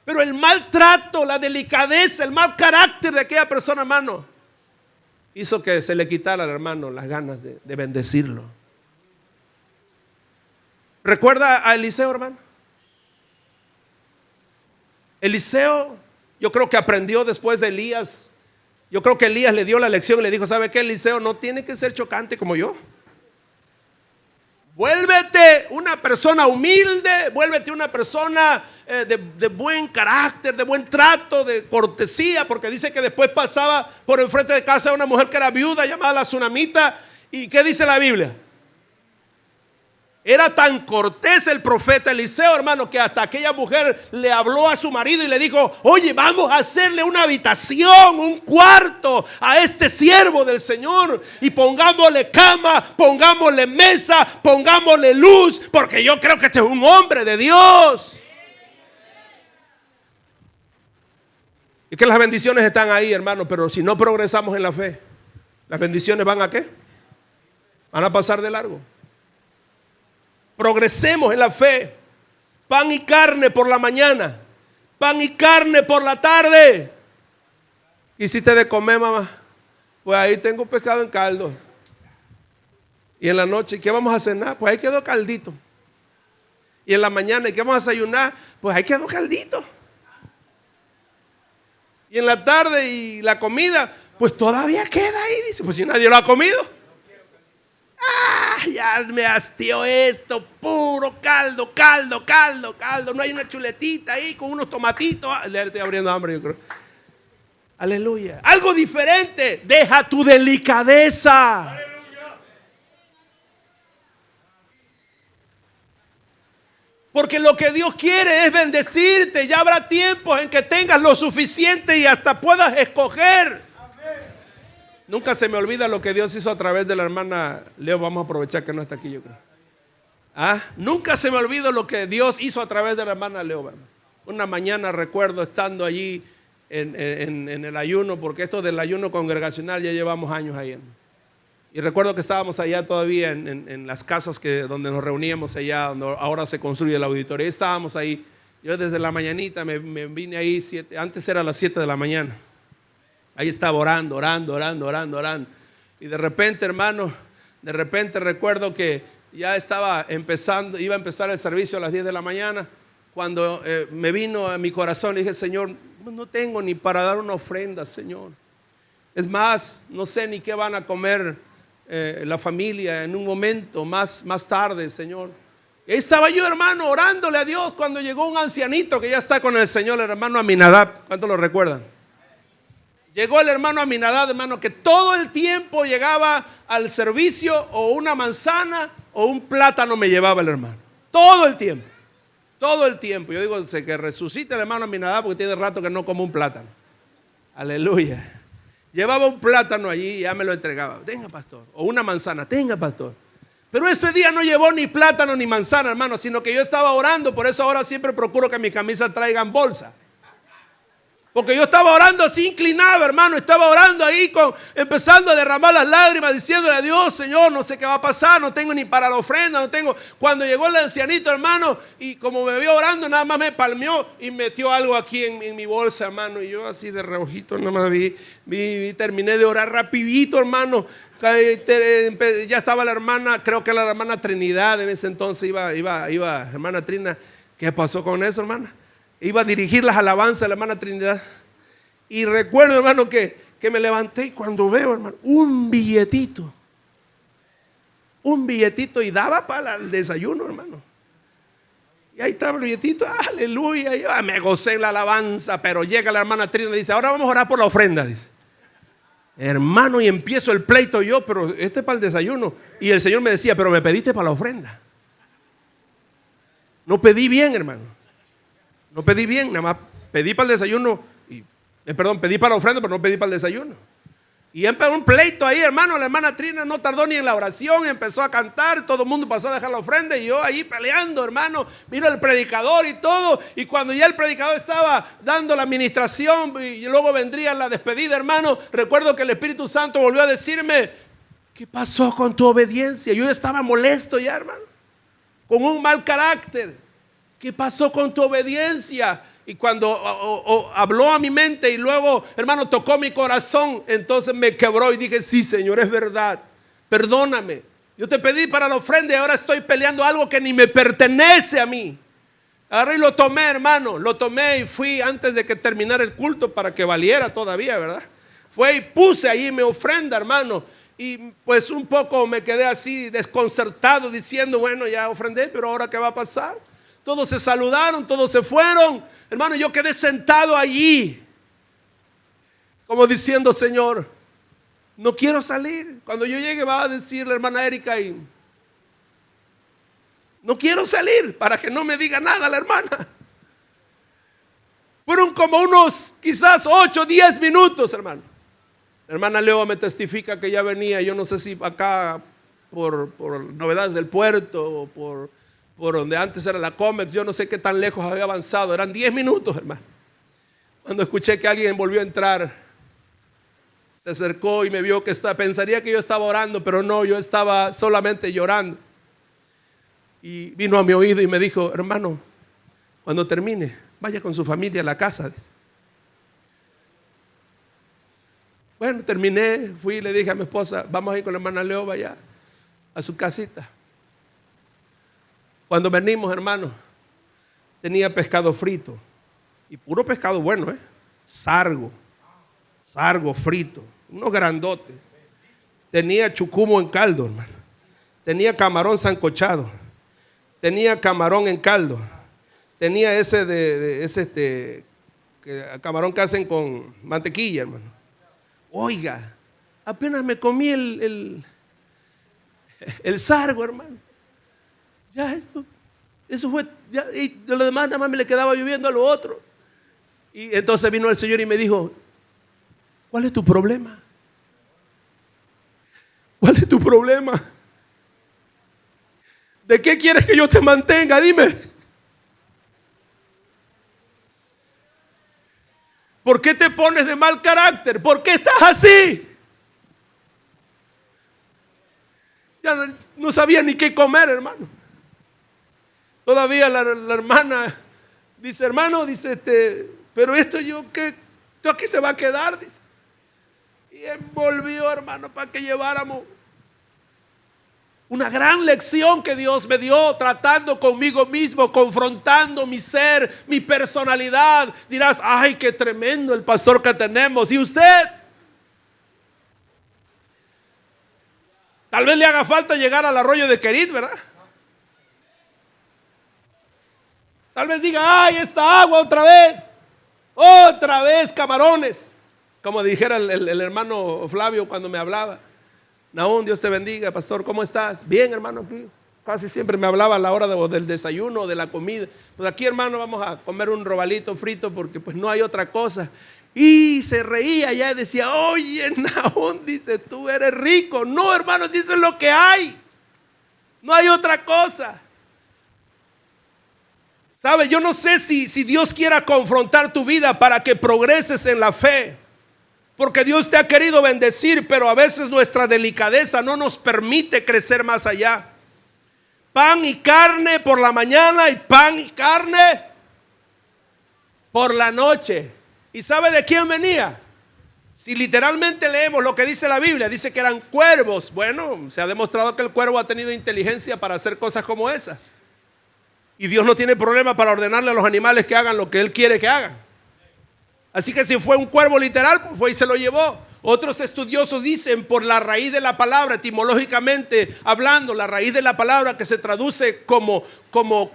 Pero el maltrato, la delicadeza, el mal carácter de aquella persona, hermano, hizo que se le quitara al hermano las ganas de bendecirlo. ¿Recuerda a Eliseo, hermano? Eliseo, yo creo que aprendió después de Elías. Yo creo que Elías le dio la lección y le dijo, ¿sabe qué, Eliseo? No tiene que ser chocante como yo. Vuélvete una persona humilde, vuélvete una persona de buen carácter, de buen trato, de cortesía, porque dice que después pasaba por enfrente de casa de una mujer que era viuda llamada la Sunamita. ¿Y qué dice la Biblia? Era tan cortés el profeta Eliseo, hermano, que hasta aquella mujer le habló a su marido y le dijo, oye, vamos a hacerle una habitación, un cuarto a este siervo del Señor y pongámosle cama, pongámosle mesa, pongámosle luz, porque yo creo que este es un hombre de Dios. Y que las bendiciones están ahí, hermano, pero si no progresamos en la fe, las bendiciones van a ¿qué? Van a pasar de largo. Progresemos en la fe. Pan y carne por la mañana, pan y carne por la tarde. ¿Hiciste de comer, mamá? Pues ahí tengo pescado en caldo. Y en la noche, ¿qué vamos a cenar? Pues ahí quedó caldito. Y en la mañana, ¿y qué vamos a desayunar? Pues ahí quedó caldito. Y en la tarde y la comida, pues todavía queda ahí. Dice, pues si nadie lo ha comido. Ya me hastió esto, puro caldo. No hay una chuletita ahí con unos tomatitos. Le estoy abriendo hambre, yo creo. Aleluya. Algo diferente. Deja tu delicadeza. Aleluya. Porque lo que Dios quiere es bendecirte. Ya habrá tiempos en que tengas lo suficiente y hasta puedas escoger. Nunca se me olvida lo que Dios hizo a través de la hermana Leo. Vamos a aprovechar que no está aquí, yo creo. Nunca se me olvida lo que Dios hizo a través de la hermana Leo. Una mañana recuerdo estando allí en el ayuno, porque esto del ayuno congregacional ya llevamos años ahí. Y recuerdo que estábamos allá todavía en las casas donde nos reuníamos allá, donde ahora se construye el auditorio. Y estábamos ahí. Yo desde la mañanita me vine ahí, antes era las 7 de la mañana. Ahí estaba orando. Y de repente, hermano, recuerdo que ya iba a empezar el servicio a las 10 de la mañana. Cuando me vino a mi corazón, le dije, Señor, no tengo ni para dar una ofrenda, Señor. Es más, no sé ni qué van a comer la familia en un momento más tarde, Señor. Y ahí estaba yo, hermano, orándole a Dios cuando llegó un ancianito que ya está con el Señor, el hermano Aminadab. ¿Cuántos lo recuerdan? Llegó el hermano Aminadab, hermano, que todo el tiempo llegaba al servicio o una manzana o un plátano me llevaba el hermano. Todo el tiempo. Yo digo, que resucite el hermano Aminadab porque tiene rato que no come un plátano. Aleluya. Llevaba un plátano allí y ya me lo entregaba. Tenga, pastor. O una manzana. Tenga, pastor. Pero ese día no llevó ni plátano ni manzana, hermano, sino que yo estaba orando. Por eso ahora siempre procuro que mis camisas traigan bolsa. Porque yo estaba orando así inclinado, hermano. Estaba orando ahí empezando a derramar las lágrimas, diciéndole a Dios, Señor, no sé qué va a pasar, no tengo ni para la ofrenda, no tengo. Cuando llegó el ancianito, hermano, y como me vio orando, nada más me palmeó y metió algo aquí en mi bolsa, hermano. Y yo así de reojito nada más terminé de orar rapidito, hermano. Ya estaba la hermana, creo que era la hermana Trinidad en ese entonces, iba hermana Trina. ¿Qué pasó con eso, hermana? Iba a dirigir las alabanzas de la hermana Trinidad. Y recuerdo, hermano, que me levanté y cuando veo, hermano, un billetito y daba para el desayuno, hermano. Y ahí estaba el billetito, aleluya. Yo me gocé en la alabanza, pero llega la hermana Trinidad y dice, ahora vamos a orar por la ofrenda, dice. Hermano, y empiezo el pleito yo, pero este es para el desayuno. Y el Señor me decía, pero me pediste para la ofrenda. No pedí bien, hermano. No pedí bien, nada más pedí para el desayuno. Pedí para la ofrenda, pero no pedí para el desayuno. Y empezó un pleito ahí, hermano. La hermana Trina no tardó ni en la oración, empezó a cantar. Todo el mundo pasó a dejar la ofrenda y yo ahí peleando, hermano. Vino el predicador y todo. Y cuando ya el predicador estaba dando la administración y luego vendría la despedida, hermano, recuerdo que el Espíritu Santo volvió a decirme, ¿qué pasó con tu obediencia? Yo estaba molesto ya, hermano, con un mal carácter. ¿Qué pasó con tu obediencia? Y cuando habló a mi mente y luego, hermano, tocó mi corazón, entonces me quebró y dije, sí, Señor, es verdad. Perdóname. Yo te pedí para la ofrenda y ahora estoy peleando algo que ni me pertenece a mí. Agarré y lo tomé, hermano. Lo tomé y fui antes de que terminara el culto para que valiera todavía, ¿verdad? Fue y puse ahí mi ofrenda, hermano. Y pues un poco me quedé así desconcertado diciendo, bueno, ya ofrendé, pero ahora ¿qué va a pasar? Todos se saludaron, todos se fueron. Hermano, yo quedé sentado allí, como diciendo, Señor, no quiero salir. Cuando yo llegue va a decir la hermana Erika y no quiero salir para que no me diga nada la hermana. Fueron como unos quizás 8 o 10 minutos, hermano. La hermana Leo me testifica que ya venía, yo no sé si acá por novedades del puerto o por donde antes era la Comex, yo no sé qué tan lejos había avanzado, eran 10 minutos, hermano. Cuando escuché que alguien volvió a entrar, se acercó y me vio que pensaría que yo estaba orando, pero no, yo estaba solamente llorando. Y vino a mi oído y me dijo: hermano, cuando termine, vaya con su familia a la casa. Dice. Bueno, terminé, fui y le dije a mi esposa: vamos a ir con la hermana Leo, vaya a su casita. Cuando venimos, hermano, tenía pescado frito. Y puro pescado bueno, sargo frito, unos grandotes. Tenía chucumo en caldo, hermano. Tenía camarón sancochado. Tenía camarón en caldo. Tenía camarón que hacen con mantequilla, hermano. Oiga, apenas me comí el sargo, hermano. Ya, eso fue, ya, y de lo demás nada más me le quedaba lloviendo a lo otro. Y entonces vino el Señor y me dijo: ¿cuál es tu problema? ¿Cuál es tu problema? ¿De qué quieres que yo te mantenga? Dime. ¿Por qué te pones de mal carácter? ¿Por qué estás así? Ya no sabía ni qué comer, hermano. Todavía la hermana dice: hermano, dice, pero esto esto aquí se va a quedar, dice. Y envolvió, hermano, para que lleváramos. Una gran lección que Dios me dio, tratando conmigo mismo, confrontando mi ser, mi personalidad. Dirás: ay, qué tremendo el pastor que tenemos. ¿Y usted? Tal vez le haga falta llegar al arroyo de Querit, ¿verdad? Tal vez diga: ay, esta agua otra vez camarones. Como dijera el hermano Flavio cuando me hablaba: Nahum, Dios te bendiga, pastor, ¿cómo estás? Bien, hermano, aquí casi siempre me hablaba a la hora del desayuno, de la comida. Pues aquí, hermano, vamos a comer un robalito frito porque pues no hay otra cosa. Y se reía ya y decía: oye, Nahum, dice, tú eres rico. No, hermano, si eso es lo que hay. No hay otra cosa. ¿Sabe? Yo no sé si Dios quiera confrontar tu vida para que progreses en la fe. Porque Dios te ha querido bendecir, pero a veces nuestra delicadeza no nos permite crecer más allá. Pan y carne por la mañana y pan y carne por la noche. ¿Y sabe de quién venía? Si literalmente leemos lo que dice la Biblia, dice que eran cuervos. Bueno, se ha demostrado que el cuervo ha tenido inteligencia para hacer cosas como esas. Y Dios no tiene problema para ordenarle a los animales que hagan lo que Él quiere que hagan. Así que si fue un cuervo literal, pues fue y se lo llevó. Otros estudiosos dicen por la raíz de la palabra, etimológicamente hablando, la raíz de la palabra que se traduce como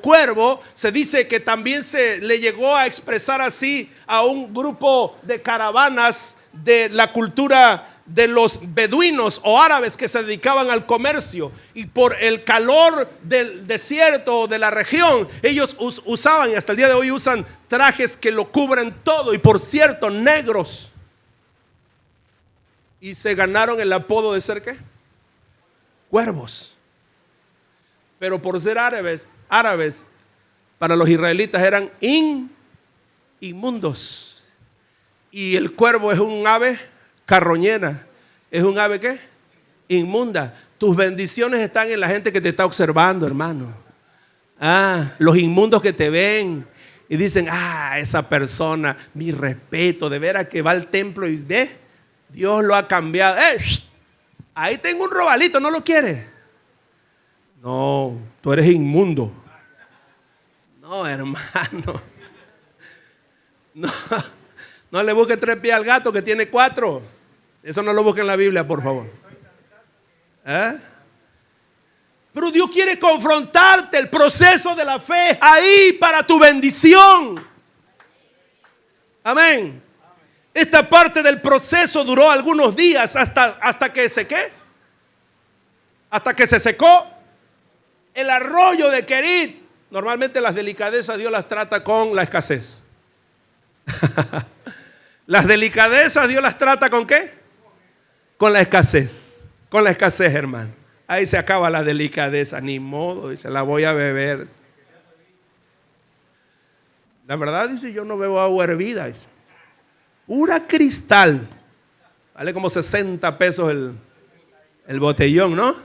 cuervo, se dice que también se le llegó a expresar así a un grupo de caravanas de la cultura de los beduinos o árabes que se dedicaban al comercio, y por el calor del desierto de la región ellos usaban, y hasta el día de hoy usan, trajes que lo cubren todo, y por cierto, negros, y se ganaron el apodo de ser ¿qué? Cuervos. Pero por ser árabes para los israelitas eran inmundos. Y el cuervo es un ave carroñera. ¿Es un ave qué? Inmunda. Tus bendiciones están en la gente que te está observando, hermano. Los inmundos que te ven y dicen: esa persona, mi respeto, de veras que va al templo y ve, Dios lo ha cambiado. Ahí tengo un robalito, ¿no lo quieres? No, tú eres inmundo. No, hermano. No le busques 3 pies al gato que tiene 4. Eso no lo busque en la Biblia, por favor. Pero Dios quiere confrontarte. El proceso de la fe ahí para tu bendición. Amén. Esta parte del proceso duró algunos días hasta que ¿qué? Hasta que se secó el arroyo de Querit. Normalmente las delicadezas Dios las trata con la escasez. Las delicadezas Dios las trata ¿con qué? Con la escasez. Con la escasez, hermano. Ahí se acaba la delicadeza. Ni modo, dice, la voy a beber. La verdad, dice, yo no bebo agua hervida. Dice. pura cristal. Vale como 60 pesos el botellón, ¿no?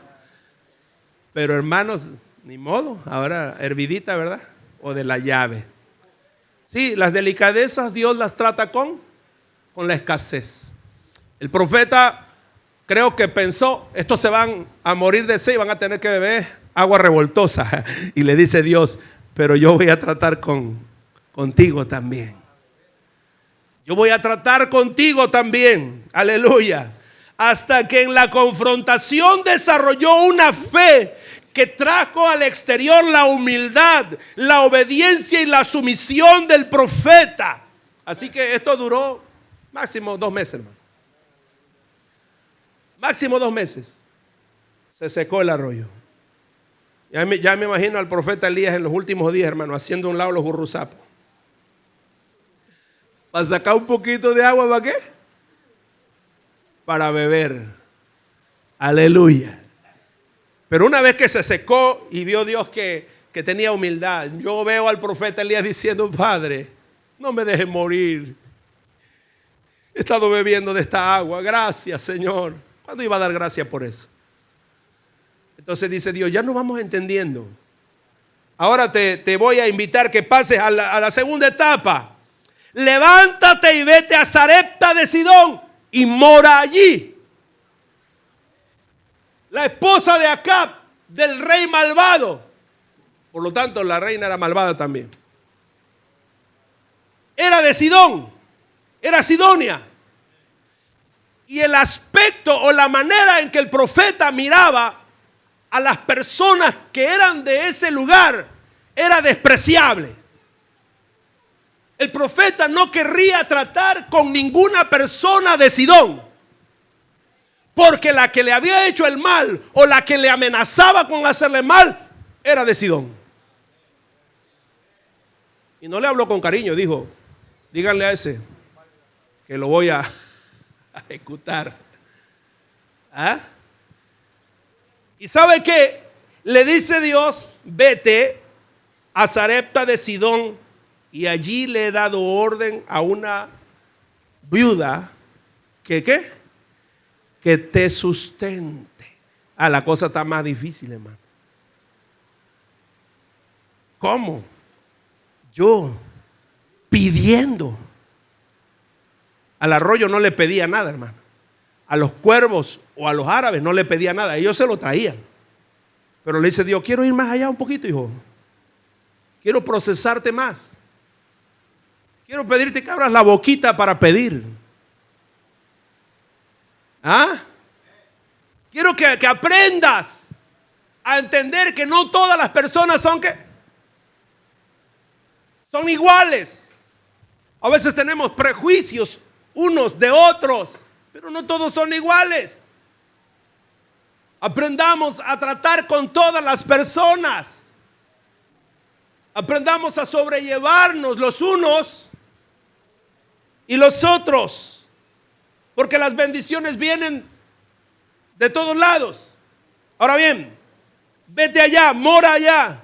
Pero hermanos, ni modo, ahora hervidita, ¿verdad? O de la llave. Sí, las delicadezas Dios las trata con la escasez. El profeta creo que pensó, estos se van a morir de sed y van a tener que beber agua revoltosa. Y le dice Dios, pero yo voy a tratar contigo también. Yo voy a tratar contigo también. Aleluya. Hasta que en la confrontación desarrolló una fe que trajo al exterior la humildad, la obediencia y la sumisión del profeta. Así que esto duró máximo 2 meses, hermano. Máximo 2 meses. Se secó el arroyo. Ya me imagino al profeta Elías en los últimos días, hermano, haciendo a un lado los burrusapos. Para sacar un poquito de agua, ¿para qué? Para beber. Aleluya. Pero una vez que se secó y vio Dios que tenía humildad, yo veo al profeta Elías diciendo, Padre, no me dejes morir. He estado bebiendo de esta agua. Gracias, Señor. ¿Cuándo iba a dar gracias por eso? Entonces dice Dios, ya nos vamos entendiendo. Ahora te voy a invitar que pases a la segunda etapa. Levántate y vete a Sarepta de Sidón y mora allí. La esposa de Acab, del rey malvado. Por lo tanto, la reina era malvada también. Era de Sidón. Era Sidonia. Y el aspecto o la manera en que el profeta miraba a las personas que eran de ese lugar era despreciable. El profeta no querría tratar con ninguna persona de Sidón. Porque la que le había hecho el mal o la que le amenazaba con hacerle mal era de Sidón. Y no le habló con cariño, dijo, díganle a ese que lo voy a ejecutar. ¿Ah? ¿Y sabe qué? Le dice Dios, vete a Sarepta de Sidón y allí le he dado orden a una viuda que ¿qué? Que te sustente. La cosa está más difícil, hermano. ¿Cómo? Yo pidiendo. Al arroyo no le pedía nada, hermano. A los cuervos o a los árabes no le pedía nada. Ellos se lo traían. Pero le dice Dios, quiero ir más allá un poquito, hijo. Quiero procesarte más. Quiero pedirte que abras la boquita para pedir. ¿Ah? Quiero que aprendas a entender que no todas las personas son iguales. A veces tenemos prejuicios unos de otros, pero no todos son iguales. Aprendamos a tratar con todas las personas. Aprendamos a sobrellevarnos los unos y los otros. Porque las bendiciones vienen de todos lados. Ahora bien, vete allá, mora allá.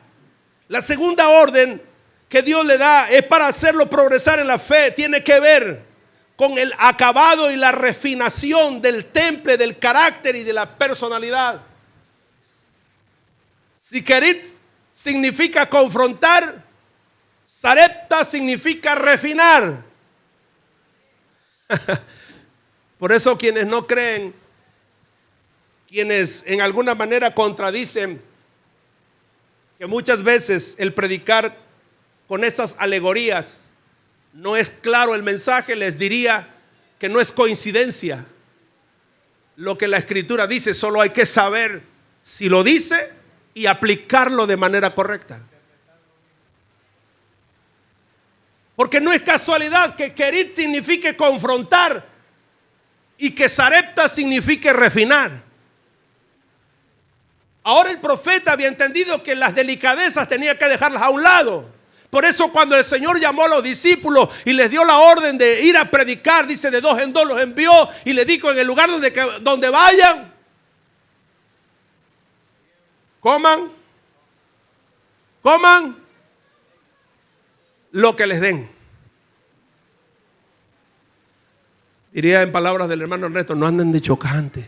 La segunda orden que Dios le da es para hacerlo progresar en la fe. Tiene que ver con el acabado y la refinación del temple, del carácter y de la personalidad. Sikerit significa confrontar. Sarepta significa refinar. Por eso quienes no creen, quienes en alguna manera contradicen que muchas veces el predicar con estas alegorías no es claro el mensaje, les diría que no es coincidencia lo que la Escritura dice, solo hay que saber si lo dice y aplicarlo de manera correcta. Porque no es casualidad que Kerit signifique confrontar y que Sarepta signifique refinar. Ahora el profeta había entendido que las delicadezas tenía que dejarlas a un lado. Por eso cuando el Señor llamó a los discípulos y les dio la orden de ir a predicar, dice de 2 en 2 los envió y les dijo en el lugar donde vayan, coman lo que les den. Diría en palabras del hermano Ernesto, no anden de chocante.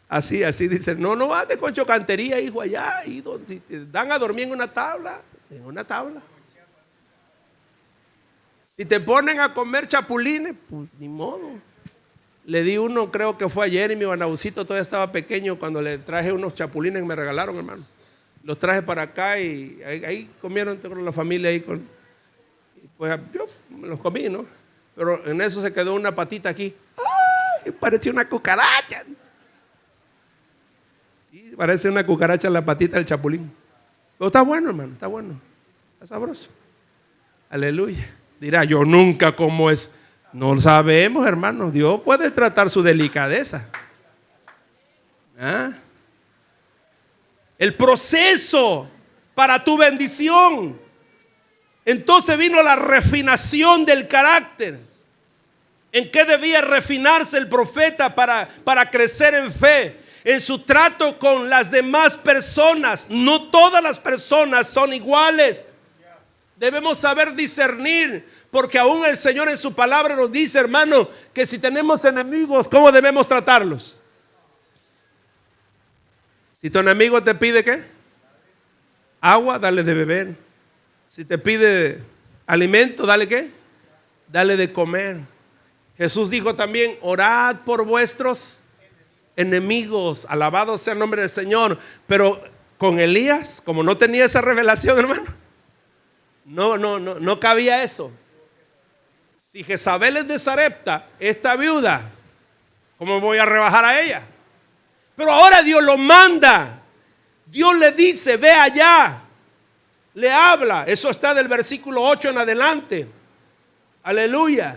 Así dicen, no ande con chocantería, hijo, allá, y donde te dan a dormir en una tabla. Si te ponen a comer chapulines, pues ni modo. Le di uno, creo que fue ayer, y mi Banabucito todavía estaba pequeño cuando le traje unos chapulines que me regalaron, hermano. Los traje para acá y ahí comieron con la familia ahí pues yo me los comí, ¿no? Pero en eso se quedó una patita aquí. ¡Ay! Parecía una cucaracha. Sí, parece una cucaracha la patita del chapulín. Pero está bueno, hermano, está bueno. Está sabroso. Aleluya. Dirá, yo nunca como es. No lo sabemos, hermano. Dios puede tratar su delicadeza. ¿Ah? El proceso para tu bendición. Entonces vino la refinación del carácter. ¿En qué debía refinarse el profeta para crecer en fe? En su trato con las demás personas. No todas las personas son iguales. Debemos saber discernir, porque aún el Señor en su palabra nos dice, hermano, que si tenemos enemigos, ¿cómo debemos tratarlos? Si tu enemigo te pide ¿qué? Agua, dale de beber. Si te pide alimento, dale ¿qué? Dale de comer. Jesús dijo también, orad por vuestros enemigos. Alabado sea el nombre del Señor. Pero con Elías, como no tenía esa revelación, hermano, no cabía eso. Si Jezabel es de Sarepta, esta viuda, ¿cómo voy a rebajar a ella? Pero ahora Dios lo manda. Dios le dice, ve allá. Le habla. Eso está del versículo 8 en adelante. Aleluya.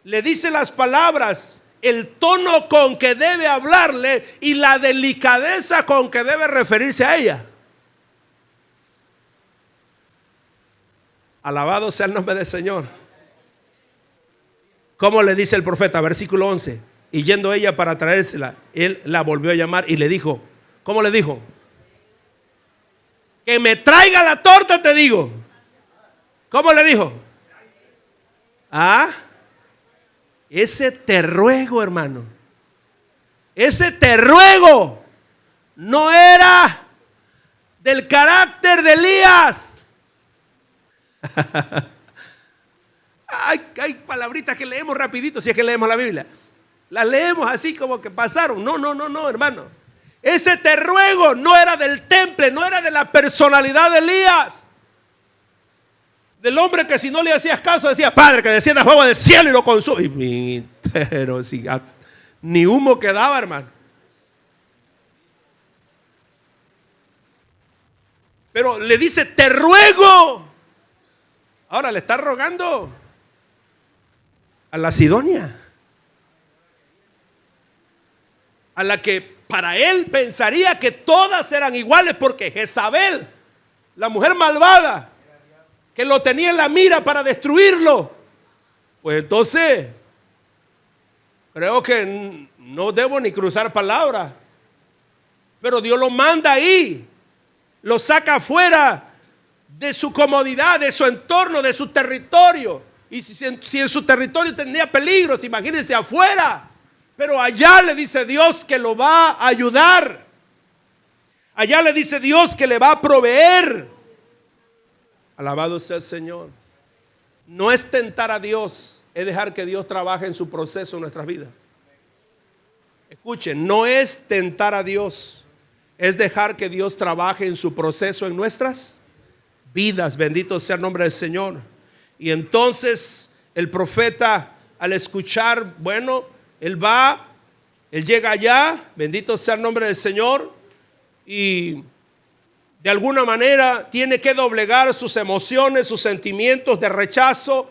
Le dice las palabras, el tono con que debe hablarle y la delicadeza con que debe referirse a ella. Alabado sea el nombre del Señor. ¿Cómo le dice el profeta? Versículo 11. Y yendo ella para traérsela, él la volvió a llamar y le dijo, ¿cómo le dijo? Que me traiga la torta, te digo. ¿Cómo le dijo? Ese te ruego, hermano. Ese te ruego no era del carácter de Elías. Hay palabritas que leemos rapidito, si es que leemos la Biblia. Las leemos así como que pasaron. No, hermano. Ese te ruego no era del temple, no era de la personalidad de Elías. Del hombre que si no le hacías caso decía, Padre, que descienda fuego del cielo y lo consume. Pero si ni humo quedaba, hermano. Pero le dice, te ruego. Ahora le está rogando a la Sidonia, a la que para él pensaría que todas eran iguales, porque Jezabel, la mujer malvada que lo tenía en la mira para destruirlo, pues entonces creo que no debo ni cruzar palabras. Pero Dios lo manda ahí, lo saca afuera de su comodidad, de su entorno, de su territorio. Y si en su territorio tenía peligros, imagínense afuera. Pero allá le dice Dios que lo va a ayudar. Allá le dice Dios que le va a proveer. Alabado sea el Señor. No es tentar a Dios, es dejar que Dios trabaje en su proceso en nuestras vidas. Escuchen, no es tentar a Dios, es dejar que Dios trabaje en su proceso en nuestras vidas. Bendito sea el nombre del Señor. Y entonces el profeta, al escuchar, bueno, él llega allá, bendito sea el nombre del Señor, y de alguna manera tiene que doblegar sus emociones, sus sentimientos de rechazo,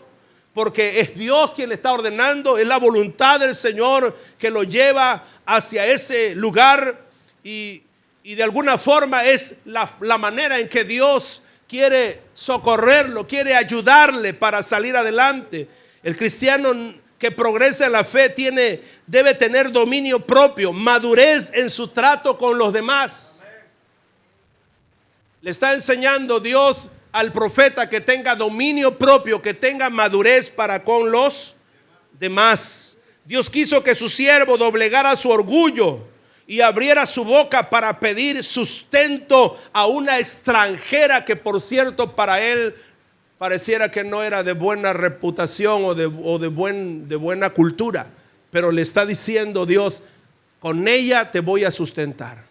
porque es Dios quien le está ordenando, es la voluntad del Señor que lo lleva hacia ese lugar, y de alguna forma es la manera en que Dios quiere socorrerlo, quiere ayudarle para salir adelante. El cristiano que progresa en la fe debe tener dominio propio, madurez en su trato con los demás. Le está enseñando Dios al profeta que tenga dominio propio, que tenga madurez para con los demás. Dios quiso que su siervo doblegara su orgullo y abriera su boca para pedir sustento a una extranjera que, por cierto, para él pareciera que no era de buena reputación o de buena cultura. Pero le está diciendo Dios: con ella te voy a sustentar.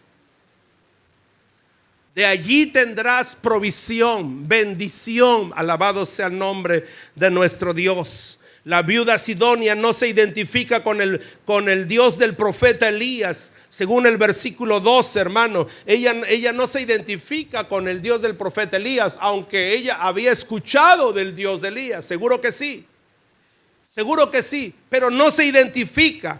De allí tendrás provisión, bendición. Alabado sea el nombre de nuestro Dios. La viuda Sidonia no se identifica con el Dios del profeta Elías. Según el versículo 12, hermano, ella no se identifica con el Dios del profeta Elías, aunque ella había escuchado del Dios de Elías. Seguro que sí. Seguro que sí, pero no se identifica.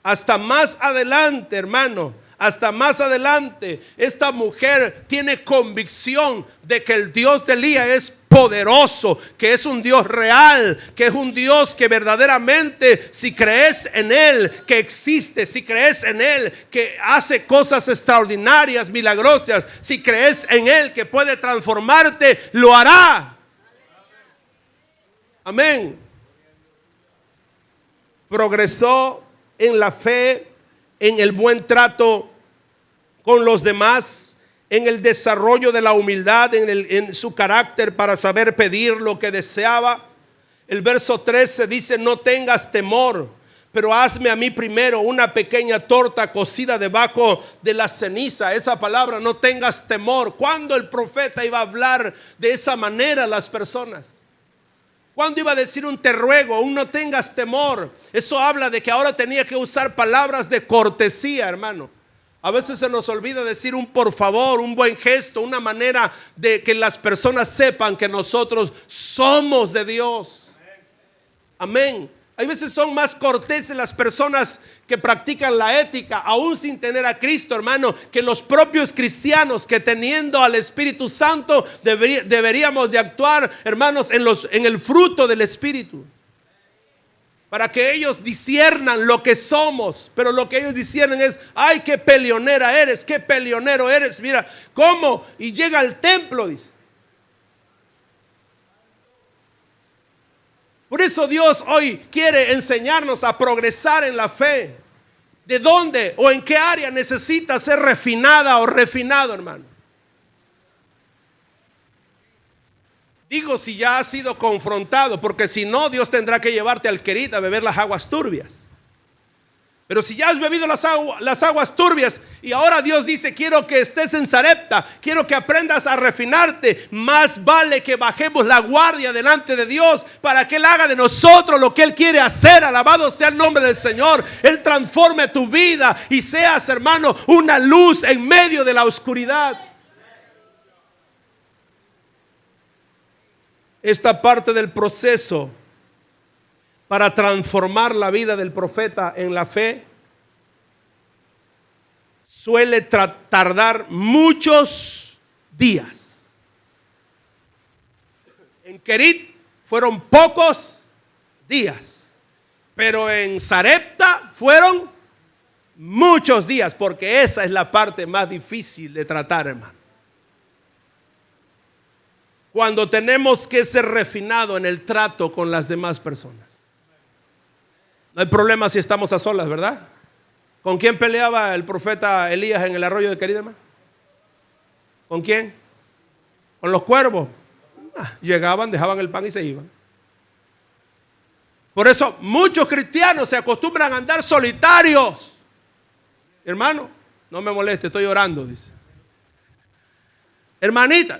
Hasta más adelante, hermano, hasta más adelante, esta mujer tiene convicción de que el Dios de Elías es poderoso, que es un Dios real, que es un Dios que verdaderamente, si crees en Él, que existe, si crees en Él, que hace cosas extraordinarias, milagrosas, si crees en Él, que puede transformarte, lo hará. Amén. Progresó en la fe, en el buen trato con los demás, en el desarrollo de la humildad, en su carácter para saber pedir lo que deseaba. El verso 13 dice: no tengas temor, pero hazme a mí primero una pequeña torta cocida debajo de la ceniza. Esa palabra, no tengas temor. ¿Cuándo el profeta iba a hablar de esa manera a las personas? ¿Cuándo iba a decir un te ruego, un no tengas temor? Eso habla de que ahora tenía que usar palabras de cortesía, hermano. A veces se nos olvida decir un por favor, un buen gesto, una manera de que las personas sepan que nosotros somos de Dios. Amén. Hay veces son más corteses las personas que practican la ética, aún sin tener a Cristo, hermano, que los propios cristianos que, teniendo al Espíritu Santo, deberíamos de actuar, hermanos, en el fruto del Espíritu, para que ellos disciernan lo que somos. Pero lo que ellos disciernen es: ay, qué peleonera eres, qué peleonero eres, mira cómo, y llega al templo, dice. Por eso Dios hoy quiere enseñarnos a progresar en la fe. ¿De dónde o en qué área necesita ser refinada o refinado, hermano? Digo, si ya has sido confrontado, porque si no, Dios tendrá que llevarte al Querit a beber las aguas turbias. Pero si ya has bebido las aguas turbias y ahora Dios dice: quiero que estés en Sarepta, quiero que aprendas a refinarte, más vale que bajemos la guardia delante de Dios para que Él haga de nosotros lo que Él quiere hacer. Alabado sea el nombre del Señor. Él transforme tu vida y seas, hermano, una luz en medio de la oscuridad. Esta parte del proceso para transformar la vida del profeta en la fe suele tardar muchos días. En Querit fueron pocos días, pero en Sarepta fueron muchos días, porque esa es la parte más difícil de tratar, hermano. Cuando tenemos que ser refinados en el trato con las demás personas. No hay problema si estamos a solas, ¿verdad? ¿Con quién peleaba el profeta Elías en el arroyo de Querit, hermano? ¿Con quién? ¿Con los cuervos? Llegaban, dejaban el pan y se iban. Por eso muchos cristianos se acostumbran a andar solitarios. Hermano, no me moleste, estoy orando, dice. Hermanita,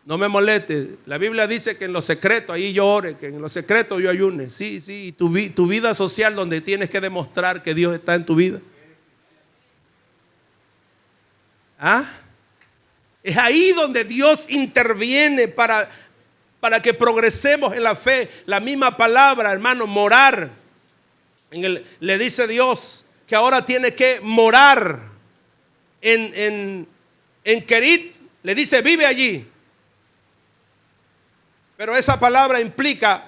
no me moleste. La Biblia dice que en lo secreto ahí yo ore, que en lo secreto yo ayune. Sí, sí. Y tu vida social, donde tienes que demostrar que Dios está en tu vida. Es ahí donde Dios interviene para que progresemos en la fe. La misma palabra, hermano, morar. Le dice Dios que ahora tiene que morar en Querit. Le dice: vive allí. Pero esa palabra implica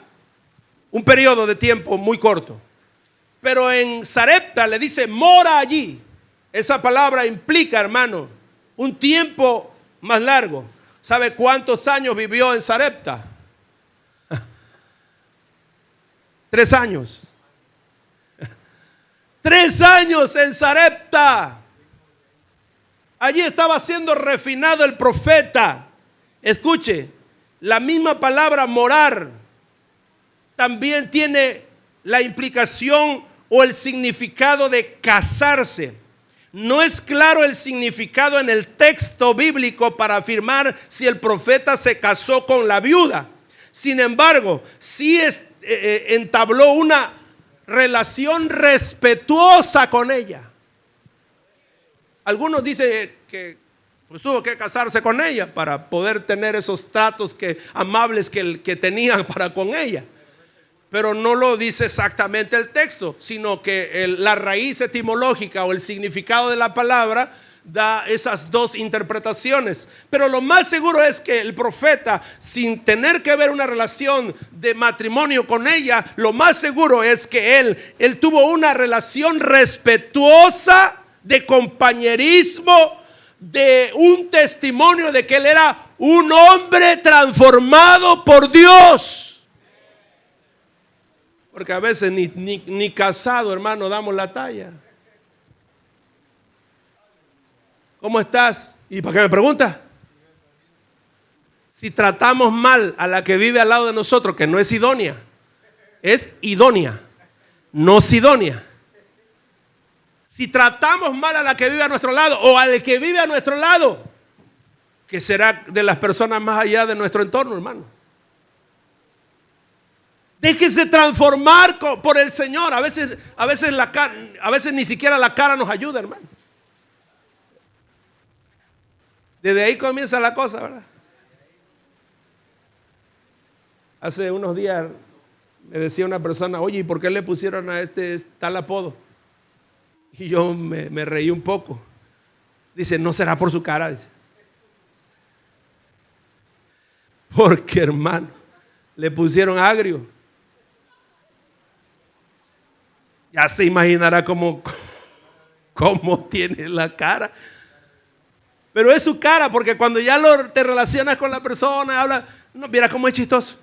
un periodo de tiempo muy corto. Pero en Sarepta le dice: mora allí. Esa palabra implica, hermano, un tiempo más largo. O ¿Sabe cuántos años vivió en Sarepta? 3 años. 3 años en Sarepta. Allí estaba siendo refinado el profeta. Escuche, la misma palabra morar también tiene la implicación o el significado de casarse. No es claro el significado en el texto bíblico para afirmar si el profeta se casó con la viuda. Sin embargo, sí entabló una relación respetuosa con ella. Algunos dicen que pues tuvo que casarse con ella para poder tener esos tratos amables que tenían para con ella. Pero no lo dice exactamente el texto, sino que la raíz etimológica o el significado de la palabra da esas dos interpretaciones. Pero lo más seguro es que el profeta, sin tener que ver una relación de matrimonio con ella, lo más seguro es que él tuvo una relación respetuosa, de compañerismo, de un testimonio de que él era un hombre transformado por Dios. Porque a veces ni casado, hermano, damos la talla. ¿Cómo estás? ¿Y para qué me preguntas? Si tratamos mal a la que vive al lado de nosotros, que no es idónea, es idónea, no sidónia. Si tratamos mal a la que vive a nuestro lado o al que vive a nuestro lado, que será de las personas más allá de nuestro entorno, hermano. Déjese transformar por el Señor. A veces ni siquiera la cara nos ayuda, hermano. Desde ahí comienza la cosa, ¿verdad? Hace unos días me decía una persona: oye, ¿y por qué le pusieron a tal apodo? Y yo me reí un poco. Dice: no será por su cara, dice. Porque, hermano, le pusieron agrio. Ya se imaginará cómo tiene la cara. Pero es su cara, porque cuando ya te relacionas con la persona, habla, no, mira cómo es chistoso.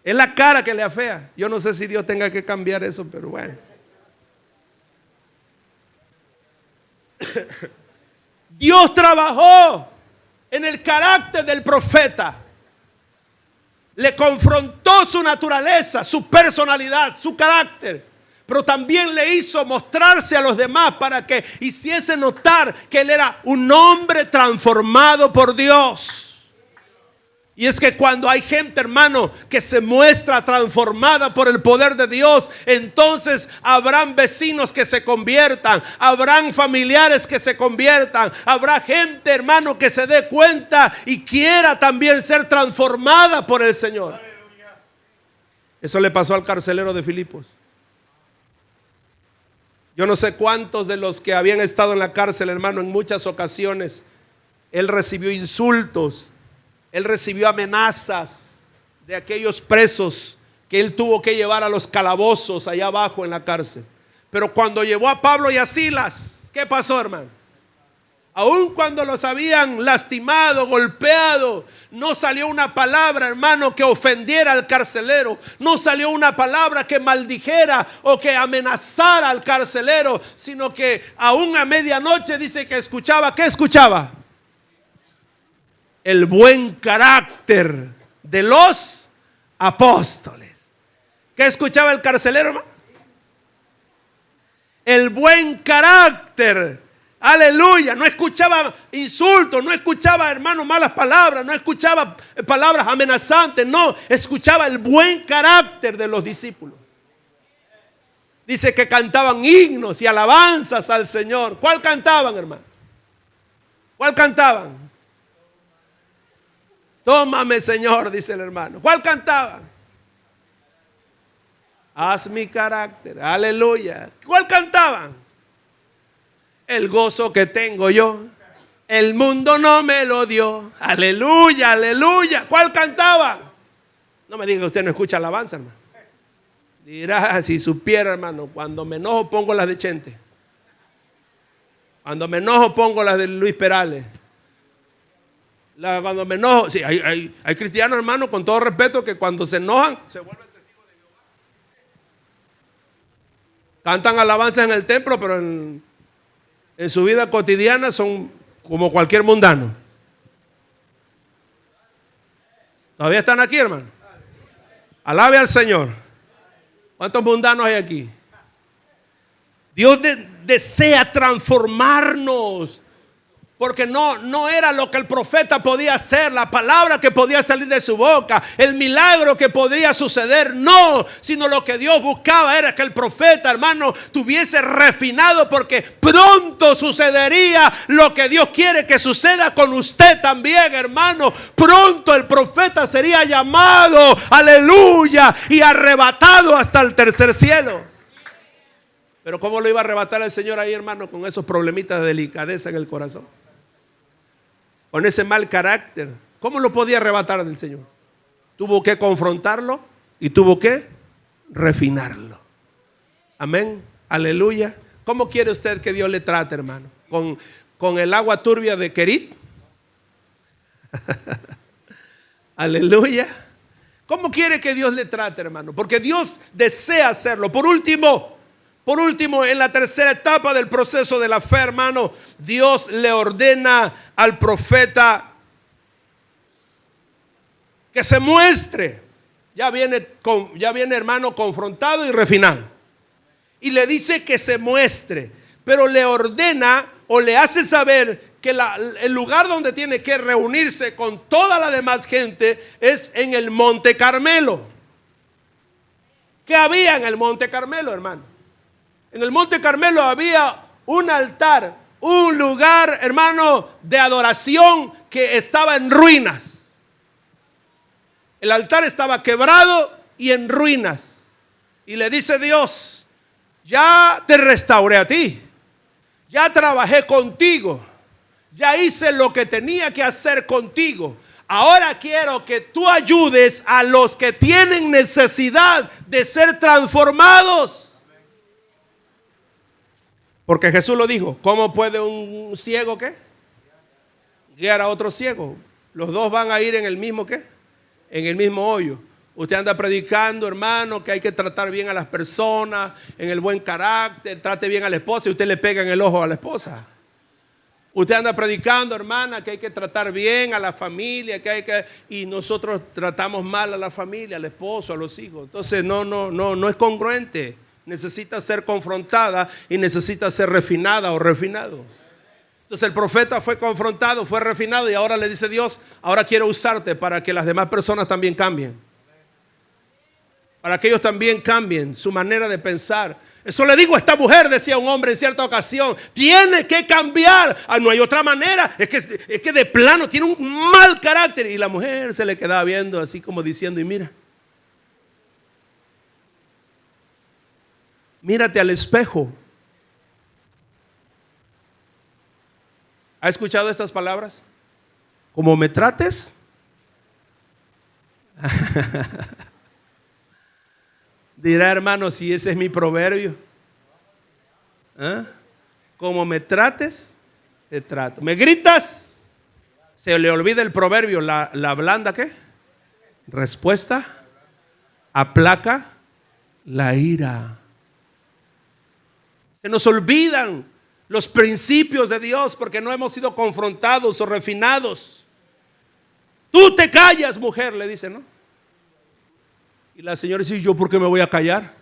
Es la cara que le afea. Yo no sé si Dios tenga que cambiar eso, pero bueno. Dios trabajó en el carácter del profeta. Le confrontó su naturaleza, su personalidad, su carácter. Pero también le hizo mostrarse a los demás para que hiciese notar que él era un hombre transformado por Dios. Y es que cuando hay gente, hermano, que se muestra transformada por el poder de Dios, entonces habrán vecinos que se conviertan, habrán familiares que se conviertan, habrá gente, hermano, que se dé cuenta y quiera también ser transformada por el Señor. Eso le pasó al carcelero de Filipos. Yo no sé cuántos de los que habían estado en la cárcel, hermano, en muchas ocasiones él recibió insultos. Él recibió amenazas de aquellos presos que él tuvo que llevar a los calabozos allá abajo en la cárcel. Pero cuando llevó a Pablo y a Silas, ¿qué pasó, hermano? Aun cuando los habían lastimado, golpeado, no salió una palabra, hermano, que ofendiera al carcelero. No salió una palabra que maldijera o que amenazara al carcelero, sino que aún a medianoche dice que escuchaba. ¿Qué escuchaba? El buen carácter de los apóstoles. ¿Qué escuchaba el carcelero, hermano? El buen carácter. Aleluya. No escuchaba insultos, no escuchaba, hermano, malas palabras, no escuchaba palabras amenazantes, no, escuchaba el buen carácter de los discípulos. Dice que cantaban himnos y alabanzas al Señor. ¿Cuál cantaban, hermano? ¿Cuál cantaban? Tómame, Señor, dice el hermano. ¿Cuál cantaba? Haz mi carácter. Aleluya. ¿Cuál cantaban? El gozo que tengo yo, el mundo no me lo dio. Aleluya, aleluya. ¿Cuál cantaban? No me diga que usted no escucha alabanza, hermano. Dirá, si supiera, hermano, cuando me enojo pongo las de Chente. Cuando me enojo pongo las de Luis Perales. Cuando me enojo, sí, hay cristianos, hermano, con todo respeto, que cuando se enojan se vuelven testigos de Jehová. Cantan alabanzas en el templo, pero en su vida cotidiana son como cualquier mundano. ¿Todavía están aquí, hermano? Alabe al Señor. ¿Cuántos mundanos hay aquí? Dios desea transformarnos. Porque no era lo que el profeta podía hacer, la palabra que podía salir de su boca, el milagro que podría suceder, no, sino lo que Dios buscaba era que el profeta, hermano, tuviese refinado, porque pronto sucedería lo que Dios quiere que suceda con usted también, hermano. Pronto el profeta sería llamado, aleluya, y arrebatado hasta el tercer cielo. Pero ¿cómo lo iba a arrebatar el Señor ahí, hermano, con esos problemitas de delicadeza en el corazón? Con ese mal carácter. ¿Cómo lo podía arrebatar del Señor? Tuvo que confrontarlo y tuvo que refinarlo. Amén. Aleluya. ¿Cómo quiere usted que Dios le trate, hermano? ¿Con el agua turbia de Kerit? Aleluya. ¿Cómo quiere que Dios le trate, hermano? Porque Dios desea hacerlo. Por último, en la tercera etapa del proceso de la fe, hermano, Dios le ordena al profeta que se muestre. Ya viene, hermano, confrontado y refinado. Y le dice que se muestre, pero le ordena o le hace saber que el lugar donde tiene que reunirse con toda la demás gente es en el Monte Carmelo. ¿Qué había en el Monte Carmelo, hermano? En el Monte Carmelo había un altar, un lugar, hermano, de adoración que estaba en ruinas. El altar estaba quebrado y en ruinas. Y le dice Dios: ya te restauré a ti, ya trabajé contigo, ya hice lo que tenía que hacer contigo. Ahora quiero que tú ayudes a los que tienen necesidad de ser transformados. Porque Jesús lo dijo: ¿cómo puede un ciego qué? Guiar a otro ciego? Los dos van a ir en el mismo qué? En el mismo hoyo. Usted anda predicando, hermano, que hay que tratar bien a las personas, en el buen carácter, trate bien a la esposa, y usted le pega en el ojo a la esposa. Usted anda predicando, hermana, que hay que tratar bien a la familia, y nosotros tratamos mal a la familia, al esposo, a los hijos. Entonces no es congruente. Necesita ser confrontada y necesita ser refinada o refinado. Entonces el profeta fue confrontado, fue refinado, y ahora le dice Dios: ahora quiero usarte para que las demás personas también cambien, para que ellos también cambien su manera de pensar. Eso le digo a esta mujer, decía un hombre en cierta ocasión: tiene que cambiar. No hay otra manera. Es que de plano tiene un mal carácter. Y la mujer se le quedaba viendo así como diciendo: y mírate al espejo. ¿Ha escuchado estas palabras? Como me trates, dirá, hermano, si ese es mi proverbio. Como me trates, te trato. Me gritas, se le olvida el proverbio. La blanda ¿qué? Respuesta aplaca la ira. Se nos olvidan los principios de Dios porque no hemos sido confrontados o refinados. Tú te callas, mujer, le dice, ¿no? Y la señora dice: ¿y yo por qué me voy a callar?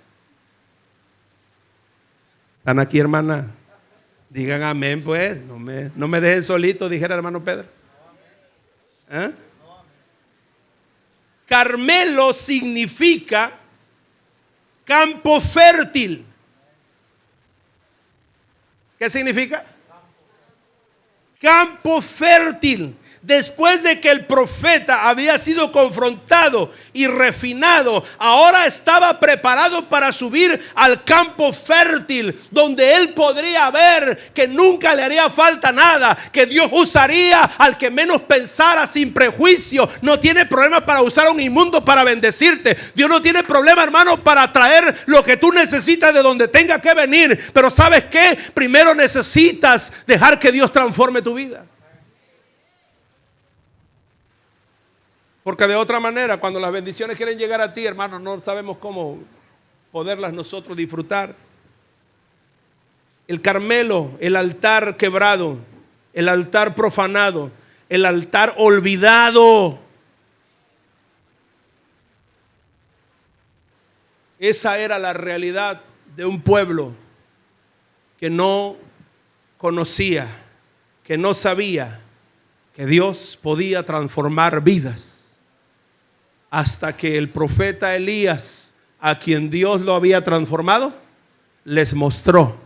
¿Están aquí, hermana? Digan amén, pues. No me dejen solito, dijera el hermano Pedro. Carmelo significa campo fértil. ¿Qué significa? Campo fértil. Después de que el profeta había sido confrontado y refinado, ahora estaba preparado para subir al campo fértil, donde él podría ver que nunca le haría falta nada, que Dios usaría al que menos pensara sin prejuicio. No tiene problema para usar a un inmundo para bendecirte. Dios no tiene problema, hermano, para traer lo que tú necesitas de donde tenga que venir. Pero ¿sabes qué? Primero necesitas dejar que Dios transforme tu vida. Porque de otra manera, cuando las bendiciones quieren llegar a ti, hermano, no sabemos cómo poderlas nosotros disfrutar. El Carmelo, el altar quebrado, el altar profanado, el altar olvidado. Esa era la realidad de un pueblo que no conocía, que no sabía que Dios podía transformar vidas. Hasta que el profeta Elías, a quien Dios lo había transformado, les mostró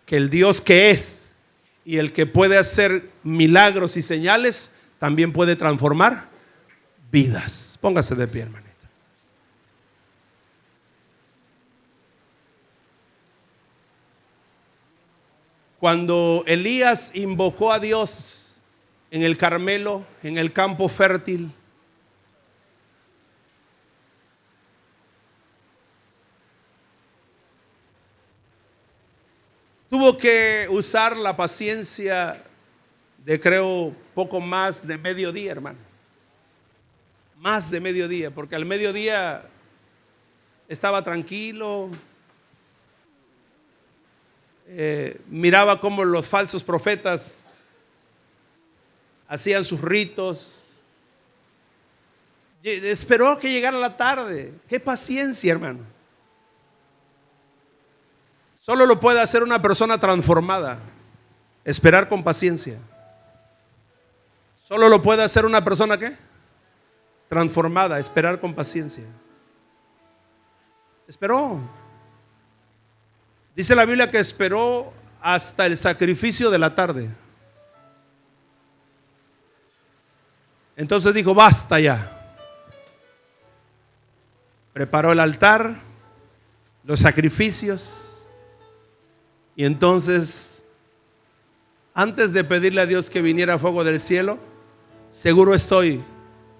que el Dios que es y el que puede hacer milagros y señales, también puede transformar vidas. Póngase de pie, hermanito. Cuando Elías invocó a Dios en el Carmelo, en el campo fértil, tuvo que usar la paciencia de, creo, poco más de mediodía, hermano. Más de mediodía, porque al mediodía estaba tranquilo. Miraba cómo los falsos profetas hacían sus ritos. Esperó que llegara la tarde. Qué paciencia, hermano. Solo lo puede hacer una persona transformada. Esperar con paciencia. Solo lo puede hacer una persona ¿qué? Transformada. Esperar con paciencia. Esperó. Dice la Biblia que esperó hasta el sacrificio de la tarde. Entonces dijo, basta ya. Preparó el altar, los sacrificios. Y entonces, antes de pedirle a Dios que viniera fuego del cielo, seguro estoy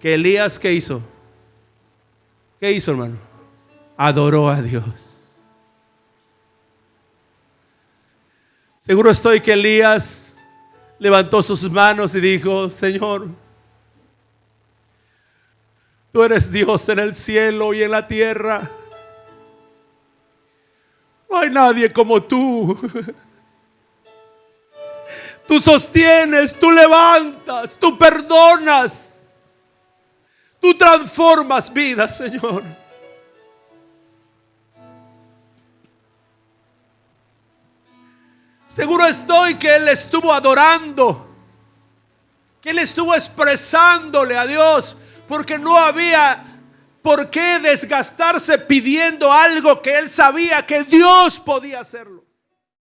que Elías, ¿qué hizo? ¿Qué hizo, hermano? Adoró a Dios. Seguro estoy que Elías levantó sus manos y dijo, Señor, tú eres Dios en el cielo y en la tierra. No hay nadie como tú. Tú sostienes, tú levantas, tú perdonas, tú transformas vidas, Señor. Seguro estoy que él estuvo adorando, que él estuvo expresándole a Dios, porque no había por qué desgastarse pidiendo algo que él sabía que Dios podía hacerlo.